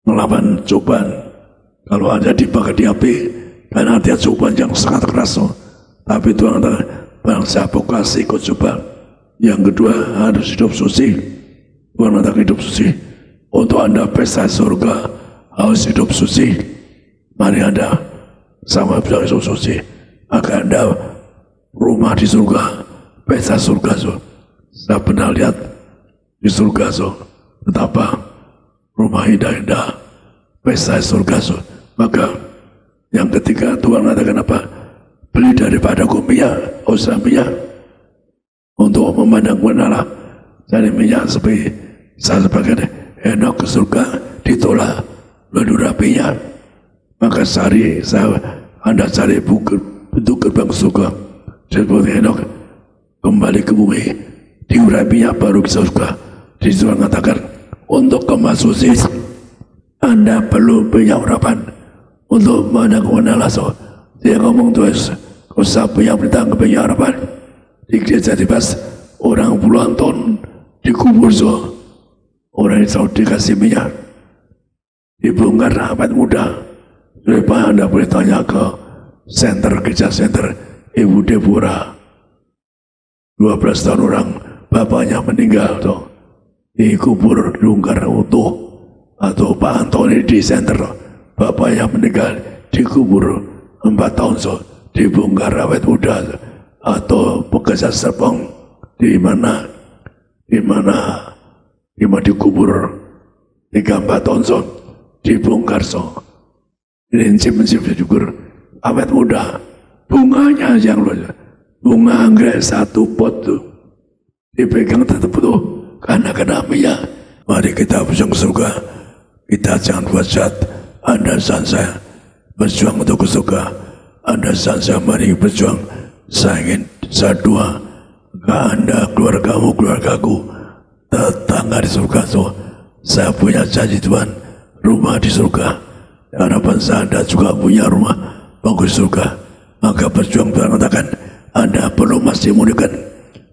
melawan cobaan. Kalau Anda dibakar di api, karena ada cobaan yang sangat keras. Tapi Tuhan bangsa vokasi ikut coba. Yang kedua harus hidup suci. Tuhan ada hidup suci. Untuk Anda pesta surga harus hidup suci. Mari Anda sama hidup suci. Agar Anda rumah di surga, pesta surga. Saya pernah lihat di surga betapa rumah indah-indah, pesta surga. Maka yang ketiga Tuhan mengatakan apa? Beli daripada minyak, usaha minyak untuk memandang menara. Dari minyak saya sebagai Henok ke surga ditolak berdura minyak. Maka Anda cari bentuk gerbang surga. Seperti Henok kembali ke bumi, diurai minyak baru ke surga. Disitu mengatakan untuk kemasusi Anda perlu punya urapan untuk memandang menara. Dia ngomong terus, kau siapa yang bertanggung punya harapan di gereja di pas orang puluhan ton dikubur so. Orang itu dikasih minyak, dibongkar awet muda. Lepas Anda boleh tanya ke gereja center Ibu Deborah. 12 tahun orang bapaknya meninggal tuh, dikubur dibongkar utuh. Atau Pak Antoni di center, bapaknya meninggal dikubur 4 tahun so, dibongkar awet muda. Atau pekerja Serpong di mana dikubur 3-4 tahun so, dibongkar so. Ini syukur awet muda, bunganya yang luar, bunga anggrek 1 pot tuh dipegang tetap tuh karena kedamaian. Mari kita berjuang ke surga. Kita jangan buat jahat. Anda dan saya berjuang untuk ke surga. Anda dan saya mari berjuang. Saya doa ke Anda, keluargamu, keluargaku, tetangga di surga. So, saya punya janji Tuhan, rumah di surga. Harapan saya Anda juga punya rumah bagus di surga. Maka berjuang. Tuhan katakan, Anda perlu masih muliakan.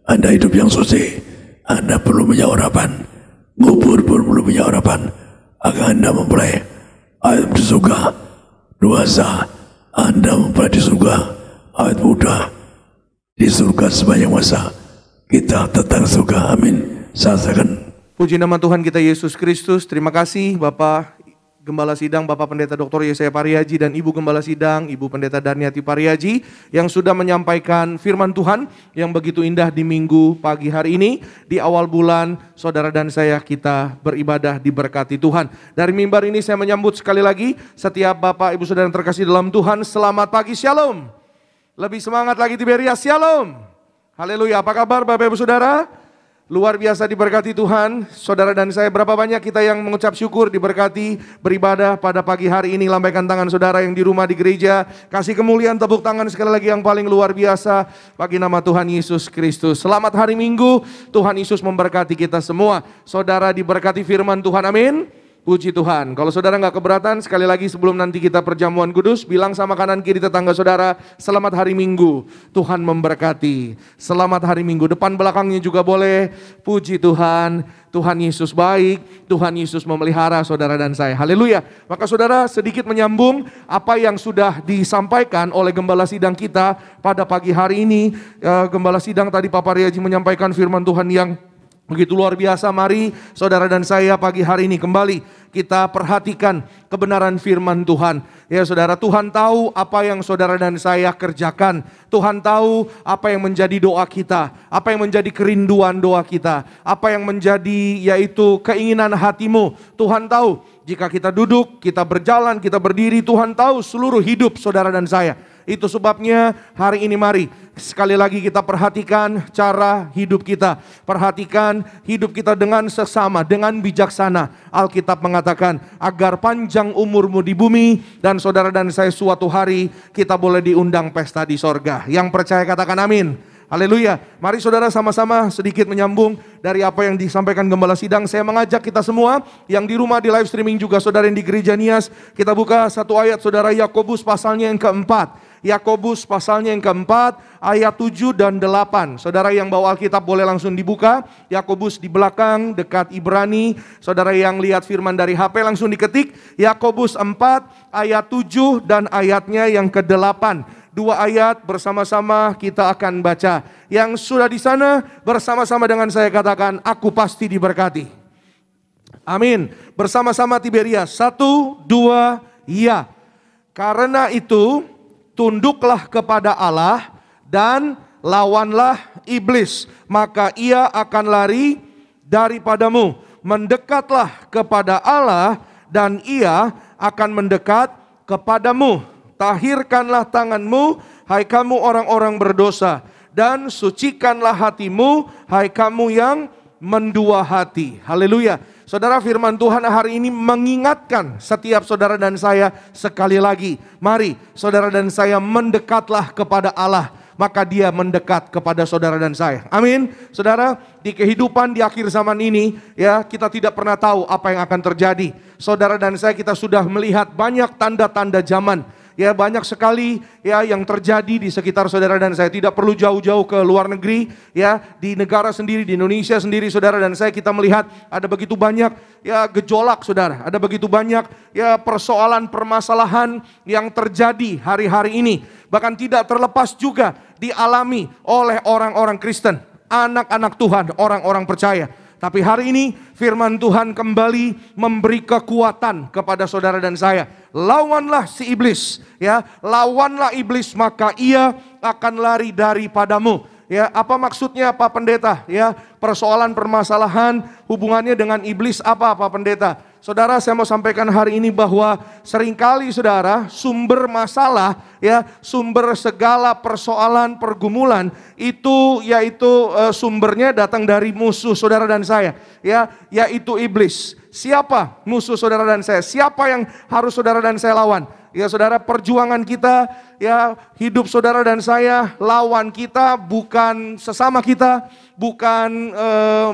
Anda hidup yang suci. Anda perlu punya harapan. Ngubur pun perlu punya harapan. Agar Anda mempelai ayat di surga. Dosa Anda mempelai di surga. Ayat muda di surga sebanyak masa. Kita tetap surga. Amin. Saya akan. Puji nama Tuhan kita Yesus Kristus. Terima kasih Bapak Gembala Sidang, Bapak Pendeta Dr. Yesaya Pariaji, dan Ibu Gembala Sidang, Ibu Pendeta Darniati Pariaji, yang sudah menyampaikan firman Tuhan yang begitu indah di minggu pagi hari ini. Di awal bulan, saudara dan saya kita beribadah diberkati Tuhan. Dari mimbar ini saya menyambut sekali lagi setiap Bapak Ibu Saudara yang terkasih dalam Tuhan. Selamat pagi, Shalom. Lebih semangat lagi Tiberias, Shalom. Haleluya. Apa kabar Bapak Ibu Saudara? Luar biasa diberkati Tuhan. Saudara dan saya, berapa banyak kita yang mengucap syukur diberkati beribadah pada pagi hari ini. Lambaikan tangan saudara yang di rumah, di gereja. Kasih kemuliaan, tepuk tangan sekali lagi yang paling luar biasa bagi nama Tuhan Yesus Kristus. Selamat hari Minggu. Tuhan Yesus memberkati kita semua. Saudara diberkati firman Tuhan, amin. Puji Tuhan. Kalau saudara nggak keberatan, sekali lagi sebelum nanti kita perjamuan kudus, bilang sama kanan kiri tetangga saudara, selamat hari Minggu. Tuhan memberkati. Selamat hari Minggu. Depan belakangnya juga boleh. Puji Tuhan. Tuhan Yesus baik. Tuhan Yesus memelihara saudara dan saya. Haleluya. Maka saudara sedikit menyambung apa yang sudah disampaikan oleh Gembala Sidang kita pada pagi hari ini. Gembala Sidang tadi Pak Pariaji menyampaikan firman Tuhan yang begitu luar biasa. Mari saudara dan saya pagi hari ini kembali kita perhatikan kebenaran firman Tuhan. Ya saudara, Tuhan tahu apa yang saudara dan saya kerjakan. Tuhan tahu apa yang menjadi doa kita, apa yang menjadi kerinduan doa kita, apa yang menjadi yaitu keinginan hatimu. Tuhan tahu jika kita duduk, kita berjalan, kita berdiri, Tuhan tahu seluruh hidup saudara dan saya. Itu sebabnya hari ini mari sekali lagi kita perhatikan cara hidup kita. Perhatikan hidup kita dengan seksama, dengan bijaksana. Alkitab mengatakan agar panjang umurmu di bumi dan saudara dan saya suatu hari kita boleh diundang pesta di sorga. Yang percaya katakan amin. Haleluya. Mari saudara sama-sama sedikit menyambung dari apa yang disampaikan Gembala Sidang. Saya mengajak kita semua yang di rumah di live streaming juga saudara yang di gereja Nias. Kita buka satu ayat saudara, Yakobus pasalnya yang keempat. Yakobus pasalnya yang keempat ayat 7 dan 8. Saudara yang bawa Alkitab boleh langsung dibuka. Yakobus di belakang dekat Ibrani. Saudara yang lihat firman dari HP langsung diketik. Yakobus 4 ayat 7 dan ayatnya yang ke-8. 2 ayat bersama-sama kita akan baca. Yang sudah di sana bersama-sama dengan saya katakan, aku pasti diberkati. Amin. Bersama-sama Tiberias. 1, 2, ya. Karena itu tunduklah kepada Allah dan lawanlah iblis, maka ia akan lari daripadamu. Mendekatlah kepada Allah dan ia akan mendekat kepadamu. Tahirkanlah tanganmu, hai kamu orang-orang berdosa, dan sucikanlah hatimu, hai kamu yang mendua hati. Haleluya. Saudara, firman Tuhan hari ini mengingatkan setiap saudara dan saya sekali lagi. Mari saudara dan saya mendekatlah kepada Allah, maka dia mendekat kepada saudara dan saya. Amin. Saudara, di kehidupan di akhir zaman ini ya, kita tidak pernah tahu apa yang akan terjadi. Saudara dan saya kita sudah melihat banyak tanda-tanda zaman. Ya banyak sekali ya yang terjadi di sekitar saudara dan saya. Tidak perlu jauh-jauh ke luar negeri, ya di negara sendiri, di Indonesia sendiri saudara dan saya, kita melihat ada begitu banyak ya gejolak saudara. Ada begitu banyak ya persoalan, permasalahan yang terjadi hari-hari ini. Bahkan tidak terlepas juga dialami oleh orang-orang Kristen, anak-anak Tuhan, orang-orang percaya. Tapi hari ini firman Tuhan kembali memberi kekuatan kepada saudara dan saya. Lawanlah si iblis, ya, lawanlah iblis maka ia akan lari daripadamu. Ya, apa maksudnya Pak Pendeta? Ya, persoalan permasalahan hubungannya dengan iblis apa Pak Pendeta? Saudara, saya mau sampaikan hari ini bahwa seringkali saudara, sumber masalah, ya, sumber segala persoalan, pergumulan itu yaitu sumbernya datang dari musuh saudara dan saya, ya, yaitu iblis. Siapa musuh saudara dan saya? Siapa yang harus saudara dan saya lawan? Ya saudara, perjuangan kita, ya hidup saudara dan saya, lawan kita bukan sesama kita, bukan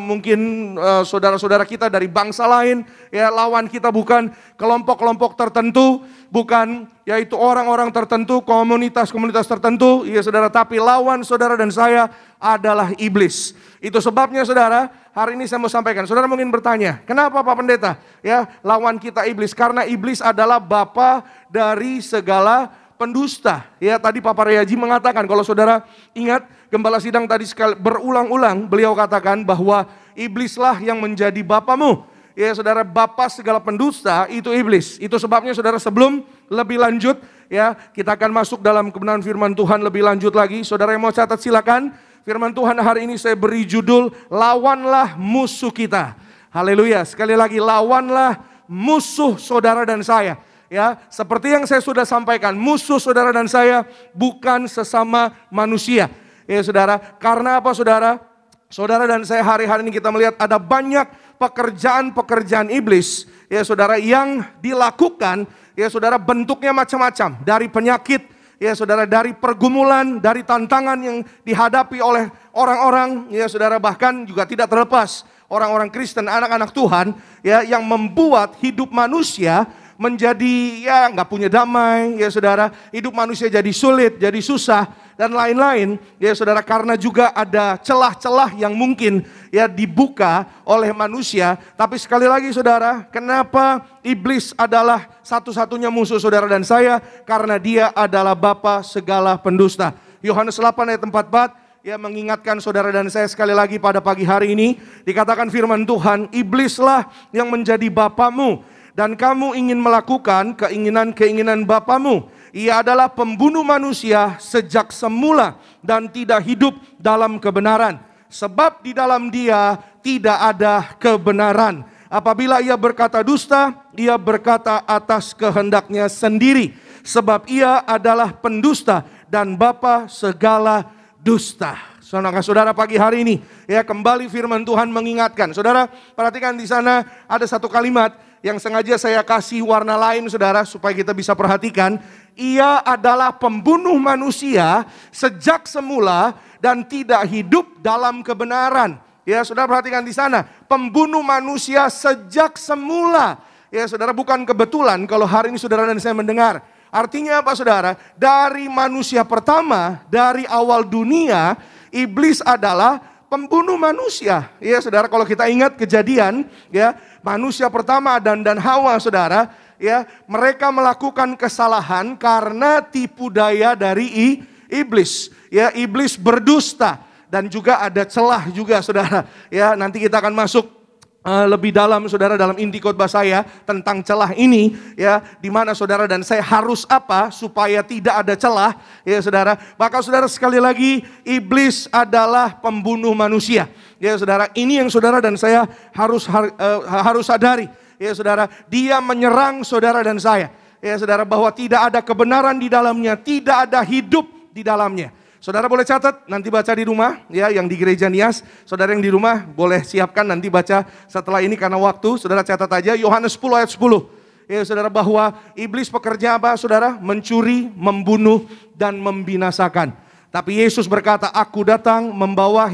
mungkin saudara-saudara kita dari bangsa lain, ya lawan kita bukan kelompok-kelompok tertentu, bukan yaitu orang-orang tertentu, komunitas-komunitas tertentu, ya saudara, tapi lawan saudara dan saya adalah iblis. Itu sebabnya saudara, hari ini saya mau sampaikan. Saudara mungkin bertanya, kenapa Pak Pendeta? Ya, lawan kita iblis. Karena iblis adalah bapa dari segala pendusta. Ya, tadi Pak Paryaji mengatakan, kalau saudara ingat, Gembala Sidang tadi berulang-ulang beliau katakan bahwa iblislah yang menjadi bapamu. Ya saudara, bapa segala pendusta itu iblis. Itu sebabnya saudara, sebelum lebih lanjut, ya kita akan masuk dalam kebenaran firman Tuhan lebih lanjut lagi. Saudara yang mau catat silakan. Firman Tuhan hari ini saya beri judul, lawanlah musuh kita. Haleluya, sekali lagi, lawanlah musuh saudara dan saya. Ya, seperti yang saya sudah sampaikan, musuh saudara dan saya bukan sesama manusia. Ya saudara, karena apa saudara? Saudara dan saya hari-hari ini kita melihat ada banyak pekerjaan-pekerjaan iblis, ya saudara, yang dilakukan, ya saudara, bentuknya macam-macam. Dari penyakit, ya saudara, dari pergumulan, dari tantangan yang dihadapi oleh orang-orang, ya saudara, bahkan juga tidak terlepas orang-orang Kristen, anak-anak Tuhan, ya yang membuat hidup manusia menjadi ya nggak punya damai, ya saudara, hidup manusia jadi sulit, jadi susah dan lain-lain, ya saudara, karena juga ada celah-celah yang mungkin ya dibuka oleh manusia. Tapi sekali lagi saudara, kenapa iblis adalah satu-satunya musuh saudara dan saya? Karena dia adalah bapa segala pendusta. Yohanes 8 ayat 44 ya mengingatkan saudara dan saya sekali lagi pada pagi hari ini, dikatakan firman Tuhan, iblislah yang menjadi bapamu dan kamu ingin melakukan keinginan-keinginan bapamu. Ia adalah pembunuh manusia sejak semula dan tidak hidup dalam kebenaran. Sebab di dalam dia tidak ada kebenaran. Apabila ia berkata dusta, ia berkata atas kehendaknya sendiri. Sebab ia adalah pendusta dan bapa segala dusta. Saudara pagi hari ini ya kembali firman Tuhan mengingatkan. Saudara perhatikan di sana ada satu kalimat yang sengaja saya kasih warna lain saudara supaya kita bisa perhatikan. Ia adalah pembunuh manusia sejak semula dan tidak hidup dalam kebenaran. Ya saudara perhatikan di sana, pembunuh manusia sejak semula. Ya saudara, bukan kebetulan kalau hari ini saudara dan saya mendengar. Artinya apa saudara? Dari manusia pertama, dari awal dunia, iblis adalah pembunuh manusia. Ya saudara, kalau kita ingat kejadian, ya manusia pertama Adam dan Hawa saudara, ya mereka melakukan kesalahan karena tipu daya dari iblis. Ya, iblis berdusta dan juga ada celah juga saudara. Ya, nanti kita akan masuk lebih dalam saudara dalam inti khotbah saya tentang celah ini, ya di mana saudara dan saya harus apa supaya tidak ada celah, ya saudara. Maka saudara sekali lagi, iblis adalah pembunuh manusia. Ya saudara, ini yang saudara dan saya harus sadari. Ya saudara, dia menyerang saudara dan saya. Ya saudara, bahwa tidak ada kebenaran di dalamnya, tidak ada hidup di dalamnya. Saudara boleh catat, nanti baca di rumah, ya yang di gereja Nias. Saudara yang di rumah boleh siapkan nanti baca setelah ini karena waktu. Saudara catat aja Yohanes 10 ayat 10. Ya saudara, bahwa iblis pekerja apa saudara? Mencuri, membunuh dan membinasakan. Tapi Yesus berkata, aku datang membawa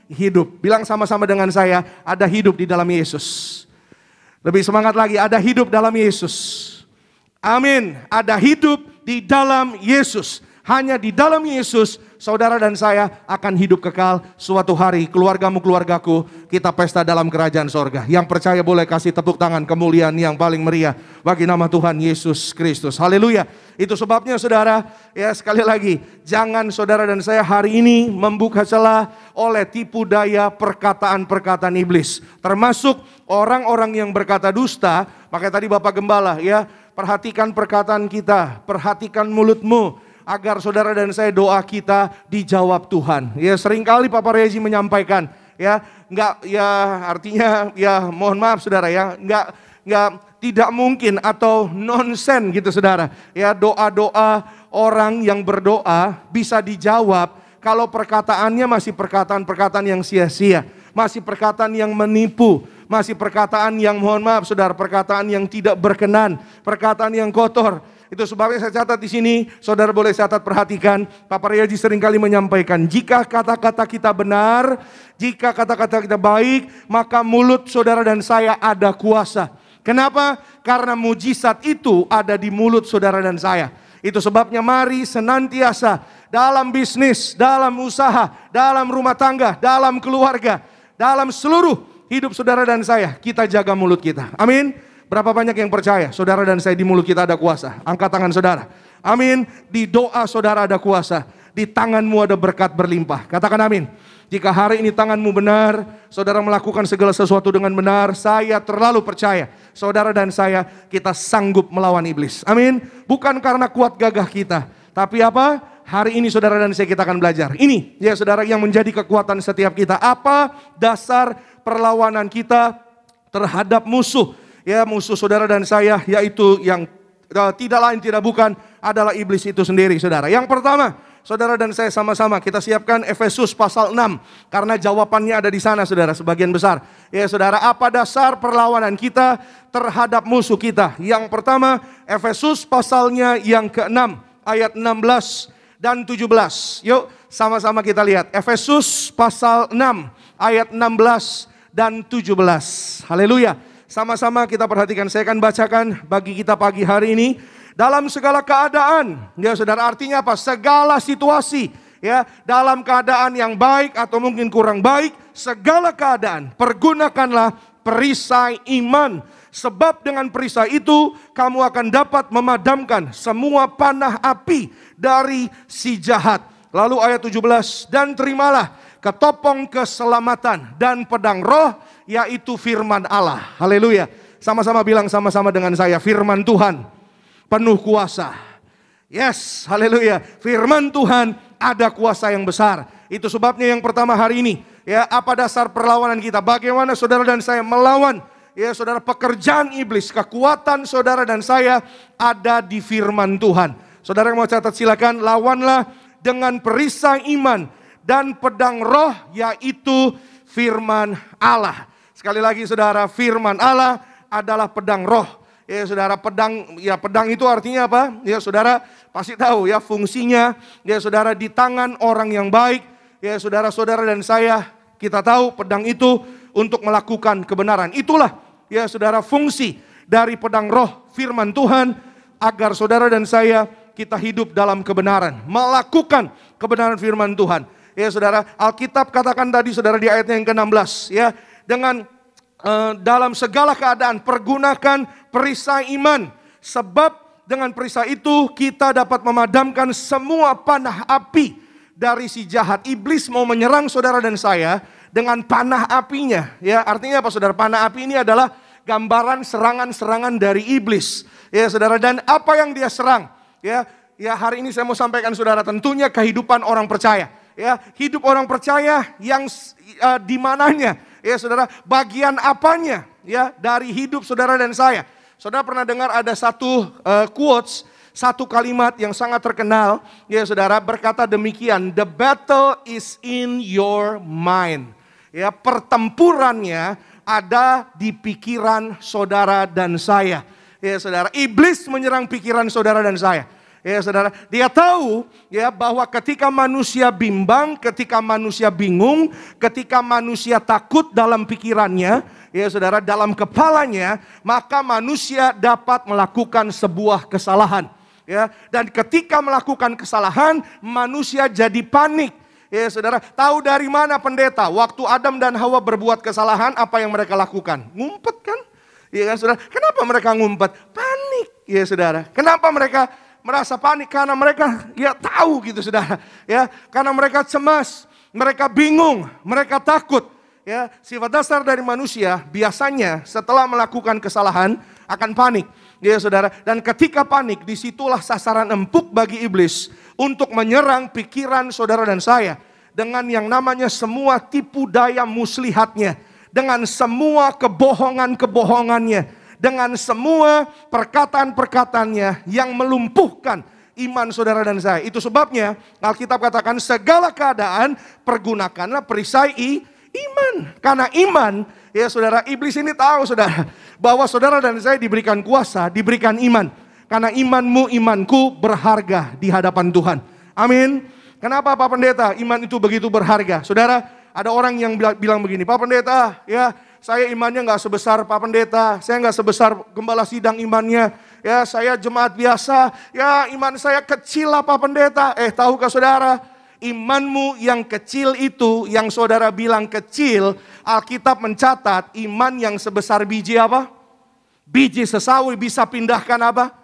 hidup. Bilang sama-sama dengan saya, ada hidup di dalam Yesus. Lebih semangat lagi, ada hidup dalam Yesus. Amin, ada hidup di dalam Yesus. Hanya di dalam Yesus saudara dan saya akan hidup kekal. Suatu hari keluargamu, keluargaku, kita pesta dalam kerajaan sorga. Yang percaya boleh kasih tepuk tangan kemuliaan yang paling meriah bagi nama Tuhan Yesus Kristus. Haleluya. Itu sebabnya saudara, ya sekali lagi, jangan saudara dan saya hari ini membuka celah oleh tipu daya perkataan-perkataan iblis. Termasuk orang-orang yang berkata dusta. Makanya tadi Bapak Gembala ya, perhatikan perkataan kita, perhatikan mulutmu, agar saudara dan saya doa kita dijawab Tuhan. Ya seringkali Papa Rezi menyampaikan ya, artinya ya mohon maaf saudara ya, tidak mungkin atau nonsen gitu saudara. Ya doa-doa orang yang berdoa bisa dijawab kalau perkataannya masih perkataan-perkataan yang sia-sia, masih perkataan yang menipu, masih perkataan yang mohon maaf saudara, perkataan yang tidak berkenan, perkataan yang kotor. Itu sebabnya saya catat di sini, saudara boleh catat, perhatikan. Papa Riyadi seringkali menyampaikan, jika kata-kata kita benar, jika kata-kata kita baik, maka mulut saudara dan saya ada kuasa. Kenapa? Karena mujizat itu ada di mulut saudara dan saya. Itu sebabnya mari senantiasa dalam bisnis, dalam usaha, dalam rumah tangga, dalam keluarga, dalam seluruh hidup saudara dan saya, kita jaga mulut kita. Amin. Berapa banyak yang percaya saudara dan saya di mulut kita ada kuasa? Angkat tangan saudara. Amin. Di doa saudara ada kuasa. Di tanganmu ada berkat berlimpah. Katakan amin. Jika hari ini tanganmu benar, saudara melakukan segala sesuatu dengan benar, saya terlalu percaya saudara dan saya, kita sanggup melawan iblis. Amin. Bukan karena kuat gagah kita, tapi apa? Hari ini saudara dan saya kita akan belajar. Ini ya saudara yang menjadi kekuatan setiap kita. Apa dasar perlawanan kita terhadap musuh? Ya musuh saudara dan saya, yaitu yang tidak lain tidak bukan adalah iblis itu sendiri saudara. Yang pertama, saudara dan saya sama-sama kita siapkan Efesus pasal 6. Karena jawabannya ada di sana saudara, sebagian besar. Ya saudara, apa dasar perlawanan kita terhadap musuh kita? Yang pertama, Efesus pasalnya yang ke-6, ayat 16 dan 17. Yuk sama-sama kita lihat. Efesus pasal 6, ayat 16 dan 17. Haleluya. Sama-sama kita perhatikan, saya akan bacakan bagi kita pagi hari ini. Dalam segala keadaan, ya saudara, artinya apa? Segala situasi, ya, dalam keadaan yang baik atau mungkin kurang baik, segala keadaan, pergunakanlah perisai iman. Sebab dengan perisai itu, kamu akan dapat memadamkan semua panah api dari si jahat. Lalu ayat 17, dan terimalah ketopong keselamatan dan pedang roh, yaitu firman Allah. Haleluya. Sama-sama bilang sama-sama dengan saya, firman Tuhan penuh kuasa. Yes, haleluya. Firman Tuhan ada kuasa yang besar. Itu sebabnya yang pertama hari ini, ya, apa dasar perlawanan kita? Bagaimana saudara dan saya melawan, ya saudara, pekerjaan iblis? Kekuatan saudara dan saya ada di firman Tuhan. Saudara yang mau catat silakan, lawanlah dengan perisai iman dan pedang roh, yaitu firman Allah. Sekali lagi saudara, firman Allah adalah pedang roh. Ya saudara, pedang itu artinya apa? Ya saudara pasti tahu ya fungsinya. Ya saudara, di tangan orang yang baik. Ya saudara-saudara dan saya, kita tahu pedang itu untuk melakukan kebenaran. Itulah ya saudara fungsi dari pedang roh firman Tuhan, agar saudara dan saya kita hidup dalam kebenaran, melakukan kebenaran firman Tuhan. Ya saudara, Alkitab katakan tadi saudara di ayatnya yang ke-16 ya, dengan dalam segala keadaan pergunakan perisai iman, sebab dengan perisai itu kita dapat memadamkan semua panah api dari si jahat. Iblis mau menyerang saudara dan saya dengan panah apinya. Ya, artinya apa saudara? Panah api ini adalah gambaran serangan-serangan dari iblis. Ya saudara, dan apa yang dia serang? Ya hari ini saya mau sampaikan saudara, tentunya kehidupan orang percaya. Ya, hidup orang percaya yang di mananya, ya saudara, bagian apanya ya dari hidup saudara dan saya. Saudara pernah dengar ada satu quotes, satu kalimat yang sangat terkenal, ya saudara, berkata demikian, the battle is in your mind. Ya, pertempurannya ada di pikiran saudara dan saya. Ya saudara, iblis menyerang pikiran saudara dan saya. Ya saudara, dia tahu ya bahwa ketika manusia bimbang, ketika manusia bingung, ketika manusia takut dalam pikirannya, ya saudara, dalam kepalanya, maka manusia dapat melakukan sebuah kesalahan. Ya, dan ketika melakukan kesalahan, manusia jadi panik. Ya saudara, tahu dari mana pendeta? Waktu Adam dan Hawa berbuat kesalahan, apa yang mereka lakukan? Ngumpet kan? Ya kan saudara, kenapa mereka ngumpet? Panik, ya saudara. Kenapa mereka merasa panik? Karena mereka ya tahu gitu saudara. Ya, karena mereka cemas, mereka bingung, mereka takut. Ya, sifat dasar dari manusia biasanya setelah melakukan kesalahan akan panik. Ya saudara, dan ketika panik disitulah sasaran empuk bagi iblis untuk menyerang pikiran saudara dan saya dengan yang namanya semua tipu daya muslihatnya, dengan semua kebohongan-kebohongannya, dengan semua perkataan-perkataannya yang melumpuhkan iman saudara dan saya. Itu sebabnya Alkitab katakan segala keadaan pergunakanlah perisai iman. Karena iman, ya saudara, iblis ini tahu saudara bahwa saudara dan saya diberikan kuasa, diberikan iman. Karena imanmu, imanku berharga di hadapan Tuhan. Amin. Kenapa Pak Pendeta iman itu begitu berharga? Saudara, ada orang yang bilang begini, Pak Pendeta, ya saya imannya nggak sebesar Pak Pendeta, saya nggak sebesar gembala sidang imannya, ya saya jemaat biasa, ya iman saya kecil lah Pak Pendeta. Tahukah saudara, imanmu yang kecil itu, yang saudara bilang kecil, Alkitab mencatat iman yang sebesar biji apa? Biji sesawi bisa pindahkan apa?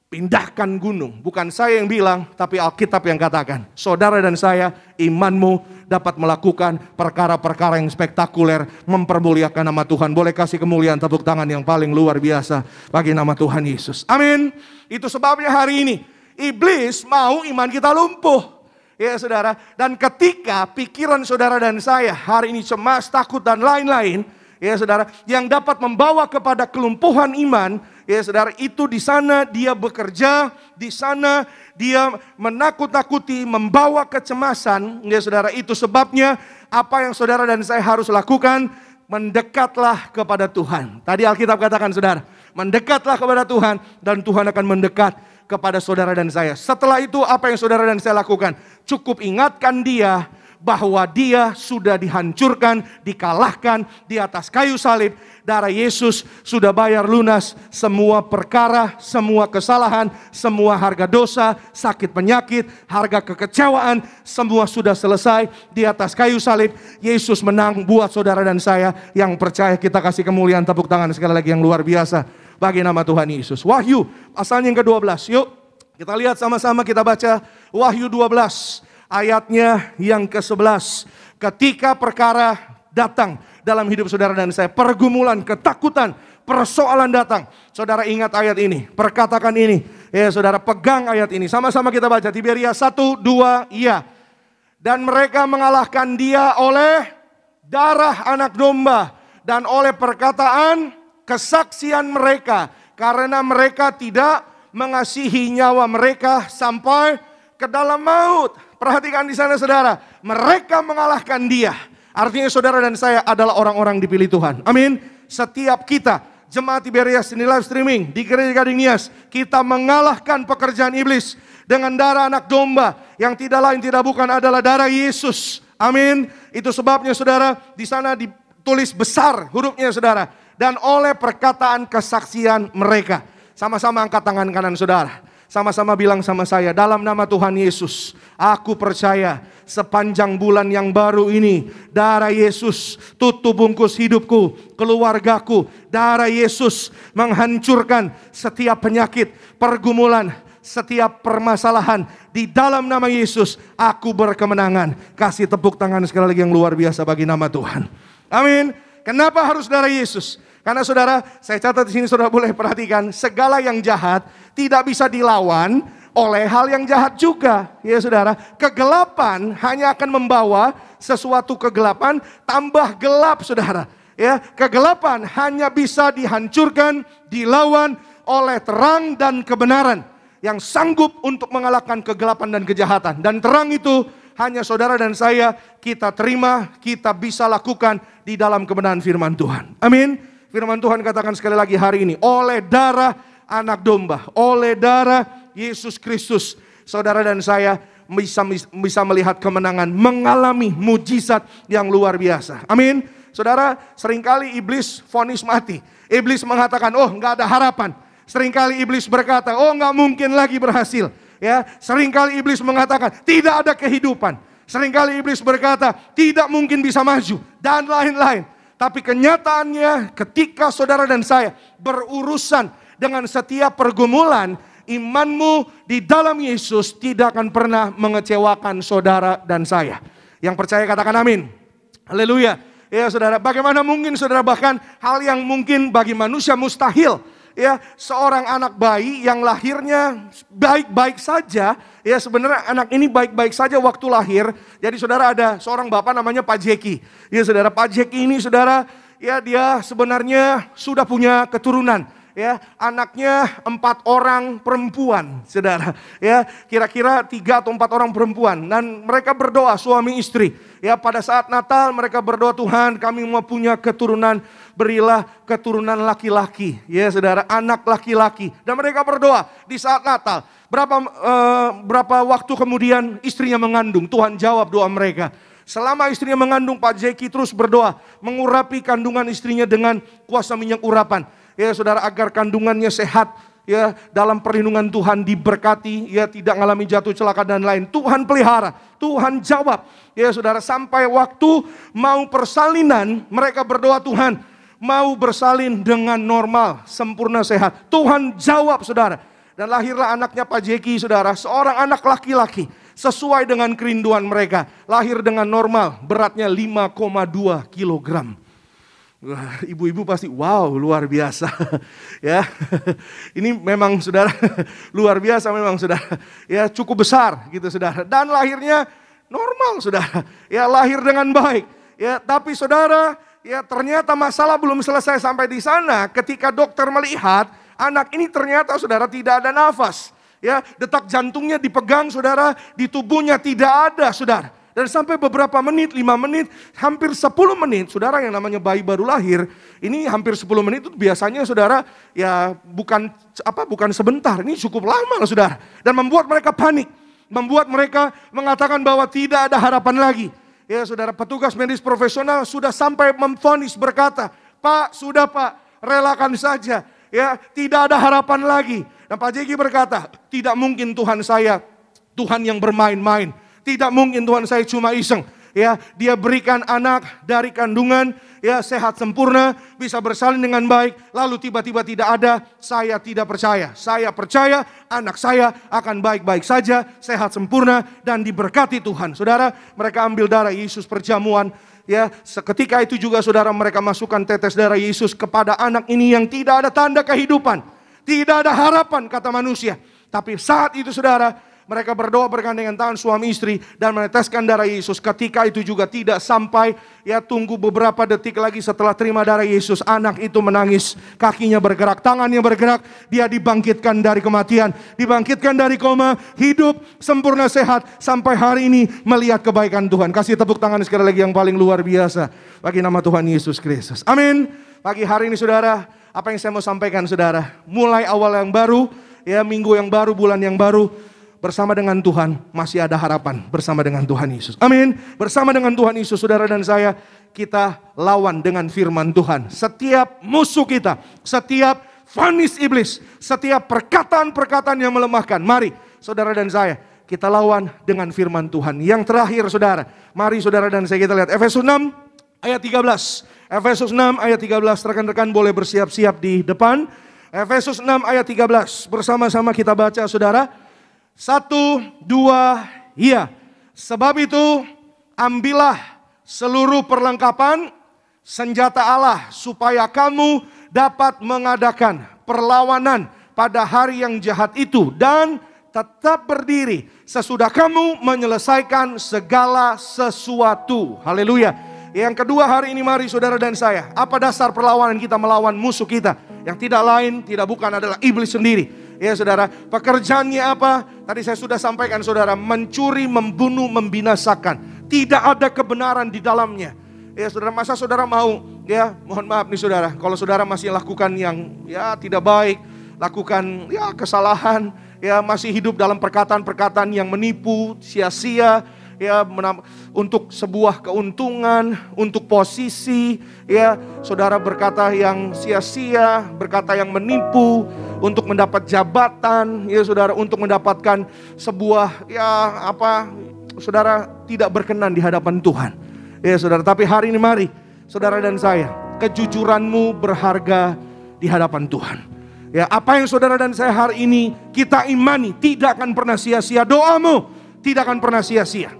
Pindahkan gunung. Bukan saya yang bilang, tapi Alkitab yang katakan. Saudara dan saya, imanmu dapat melakukan perkara-perkara yang spektakuler, mempermuliakan nama Tuhan. Boleh kasih kemuliaan tepuk tangan yang paling luar biasa bagi nama Tuhan Yesus. Amin. Itu sebabnya hari ini iblis mau iman kita lumpuh. Ya saudara, dan ketika pikiran saudara dan saya hari ini cemas, takut dan lain-lain, ya saudara, yang dapat membawa kepada kelumpuhan iman, ya saudara, itu di sana dia bekerja, di sana dia menakut-nakuti, membawa kecemasan, ya saudara. Itu sebabnya apa yang saudara dan saya harus lakukan, mendekatlah kepada Tuhan. Tadi Alkitab katakan saudara, mendekatlah kepada Tuhan dan Tuhan akan mendekat kepada saudara dan saya. Setelah itu apa yang saudara dan saya lakukan? Cukup ingatkan dia bahwa dia sudah dihancurkan, dikalahkan di atas kayu salib. Darah Yesus sudah bayar lunas semua perkara, semua kesalahan, semua harga dosa, sakit penyakit, harga kekecewaan, semua sudah selesai di atas kayu salib. Yesus menang buat saudara dan saya yang percaya. Kita kasih kemuliaan, tepuk tangan sekali lagi yang luar biasa bagi nama Tuhan Yesus. Wahyu pasal yang ke-12. Yuk kita lihat sama-sama, kita baca Wahyu 12 ayatnya yang ke-11. Ketika perkara datang dalam hidup saudara dan saya, pergumulan, ketakutan, persoalan datang, saudara ingat ayat ini, perkatakan ini, ya saudara, pegang ayat ini. Sama-sama kita baca, Tiberias 1, 2, iya. Dan mereka mengalahkan dia oleh darah anak domba dan oleh perkataan kesaksian mereka, karena mereka tidak mengasihi nyawa mereka sampai ke dalam maut. Perhatikan di sana saudara, mereka mengalahkan dia. Artinya saudara dan saya adalah orang-orang dipilih Tuhan. Amin. Setiap kita, jemaat Tiberias ini live streaming di Gereja Gading Nias, kita mengalahkan pekerjaan iblis dengan darah anak domba yang tidak lain tidak bukan adalah darah Yesus. Amin. Itu sebabnya saudara, di sana ditulis besar hurufnya saudara, dan oleh perkataan kesaksian mereka. Sama-sama angkat tangan kanan saudara. Sama-sama bilang sama saya, dalam nama Tuhan Yesus, aku percaya sepanjang bulan yang baru ini, darah Yesus tutup bungkus hidupku, keluargaku. Darah Yesus menghancurkan setiap penyakit, pergumulan, setiap permasalahan. Di dalam nama Yesus, aku berkemenangan. Kasih tepuk tangan sekali lagi yang luar biasa bagi nama Tuhan. Amin. Kenapa harus darah Yesus? Karena saudara, saya catat di sini saudara boleh perhatikan, segala yang jahat tidak bisa dilawan oleh hal yang jahat juga. Ya saudara, kegelapan hanya akan membawa sesuatu kegelapan tambah gelap saudara. Ya, kegelapan hanya bisa dihancurkan, dilawan oleh terang dan kebenaran yang sanggup untuk mengalahkan kegelapan dan kejahatan. Dan terang itu hanya saudara dan saya kita terima, kita bisa lakukan di dalam kebenaran firman Tuhan. Amin. Firman Tuhan katakan sekali lagi hari ini, oleh darah anak domba, oleh darah Yesus Kristus, saudara dan saya bisa melihat kemenangan, mengalami mujizat yang luar biasa. Amin. Saudara, seringkali iblis vonis mati. Iblis mengatakan, oh nggak ada harapan. Seringkali iblis berkata, oh nggak mungkin lagi berhasil. Ya, seringkali iblis mengatakan tidak ada kehidupan. Seringkali iblis berkata tidak mungkin bisa maju dan lain-lain. Tapi kenyataannya ketika saudara dan saya berurusan dengan setiap pergumulan, imanmu di dalam Yesus tidak akan pernah mengecewakan saudara dan saya. Yang percaya katakan amin. Haleluya. Ya saudara, bagaimana mungkin saudara, bahkan hal yang mungkin bagi manusia mustahil. Ya, seorang anak bayi yang lahirnya baik-baik saja, ya sebenarnya anak ini baik-baik saja waktu lahir. Jadi saudara, ada seorang bapak namanya Pak Jeki. Ya saudara, Pak Jeki ini saudara, ya dia sebenarnya sudah punya keturunan. Ya, anaknya 4 orang perempuan, saudara. Ya, kira-kira 3 atau 4 orang perempuan. Dan mereka berdoa suami istri. Ya, pada saat Natal mereka berdoa, Tuhan kami mau punya keturunan, berilah keturunan laki-laki. Ya, saudara, anak laki-laki. Dan mereka berdoa di saat Natal. Berapa waktu kemudian istrinya mengandung, Tuhan jawab doa mereka. Selama istrinya mengandung, Pak Jeki terus berdoa, mengurapi kandungan istrinya dengan kuasa minyak urapan. Ya saudara, agar kandungannya sehat, ya dalam perlindungan Tuhan diberkati, ya tidak mengalami jatuh celaka dan lain. Tuhan pelihara, Tuhan jawab. Ya saudara, sampai waktu mau persalinan, mereka berdoa, Tuhan mau bersalin dengan normal, sempurna sehat. Tuhan jawab saudara. Dan lahirlah anaknya Pak Jeki saudara, seorang anak laki-laki. Sesuai dengan kerinduan mereka, lahir dengan normal, beratnya 5,2 kilogram. Wah, ibu-ibu pasti wow, luar biasa. Ya. Ini memang saudara luar biasa memang saudara. Ya, cukup besar gitu saudara. Dan lahirnya normal saudara. Ya, lahir dengan baik. Ya, tapi saudara, ya ternyata masalah belum selesai sampai di sana. Ketika dokter melihat anak ini ternyata saudara tidak ada nafas. Ya, detak jantungnya dipegang saudara, di tubuhnya tidak ada saudara. Dan sampai beberapa menit, 5 menit, hampir 10 menit, saudara, yang namanya bayi baru lahir, ini hampir 10 menit itu biasanya saudara, ya bukan sebentar, ini cukup lama saudara. Dan membuat mereka panik, membuat mereka mengatakan bahwa tidak ada harapan lagi. Ya saudara, petugas medis profesional sudah sampai memvonis berkata, Pak, sudah Pak, relakan saja, ya tidak ada harapan lagi. Dan Pak Jeki berkata, tidak mungkin Tuhan saya, Tuhan yang bermain-main. Tidak mungkin Tuhan saya cuma iseng. Ya, dia berikan anak dari kandungan, ya sehat sempurna, bisa bersalin dengan baik, lalu tiba-tiba tidak ada. Saya tidak percaya. Saya percaya anak saya akan baik-baik saja, sehat sempurna dan diberkati Tuhan. Saudara, mereka ambil darah Yesus perjamuan. Ya, seketika itu juga saudara, mereka masukkan tetes darah Yesus kepada anak ini yang tidak ada tanda kehidupan. Tidak ada harapan kata manusia. Tapi saat itu saudara, mereka berdoa bergandengan tangan suami istri dan meneteskan darah Yesus. Ketika itu juga tidak sampai, ya tunggu beberapa detik lagi setelah terima darah Yesus, anak itu menangis, kakinya bergerak, tangannya bergerak, dia dibangkitkan dari kematian, dibangkitkan dari koma, hidup sempurna sehat sampai hari ini melihat kebaikan Tuhan. Kasih tepuk tangan sekali lagi yang paling luar biasa bagi nama Tuhan Yesus Kristus. Amin. Pagi hari ini saudara, apa yang saya mau sampaikan saudara, mulai awal yang baru, ya minggu yang baru, bulan yang baru, bersama dengan Tuhan masih ada harapan bersama dengan Tuhan Yesus. Amin. Bersama dengan Tuhan Yesus saudara dan saya, kita lawan dengan firman Tuhan. Setiap musuh kita, setiap vonis iblis, setiap perkataan-perkataan yang melemahkan, mari saudara dan saya, kita lawan dengan firman Tuhan. Yang terakhir saudara, mari saudara dan saya kita lihat Efesus 6 ayat 13. Efesus 6 ayat 13, rekan-rekan boleh bersiap-siap di depan. Efesus 6 ayat 13, bersama-sama kita baca saudara. 1, 2, iya. Sebab itu ambillah seluruh perlengkapan senjata Allah supaya kamu dapat mengadakan perlawanan pada hari yang jahat itu dan tetap berdiri sesudah kamu menyelesaikan segala sesuatu. Haleluya. Yang kedua hari ini mari saudara dan saya, apa dasar perlawanan kita melawan musuh kita? Yang tidak lain, tidak bukan adalah iblis sendiri. Ya saudara, pekerjaannya apa? Tadi saya sudah sampaikan saudara, mencuri, membunuh, membinasakan. Tidak ada kebenaran di dalamnya. Ya saudara, masa saudara mau, ya mohon maaf nih saudara, kalau saudara masih lakukan yang ya tidak baik, lakukan ya kesalahan, ya masih hidup dalam perkataan-perkataan yang menipu, sia-sia, ya untuk sebuah keuntungan, untuk posisi, ya saudara berkata yang sia-sia, berkata yang menipu, untuk mendapat jabatan, ya saudara, untuk mendapatkan sebuah saudara tidak berkenan di hadapan Tuhan. Ya saudara, tapi hari ini mari saudara dan saya, kejujuranmu berharga di hadapan Tuhan. Ya, apa yang saudara dan saya hari ini kita imani tidak akan pernah sia-sia. Doamu tidak akan pernah sia-sia.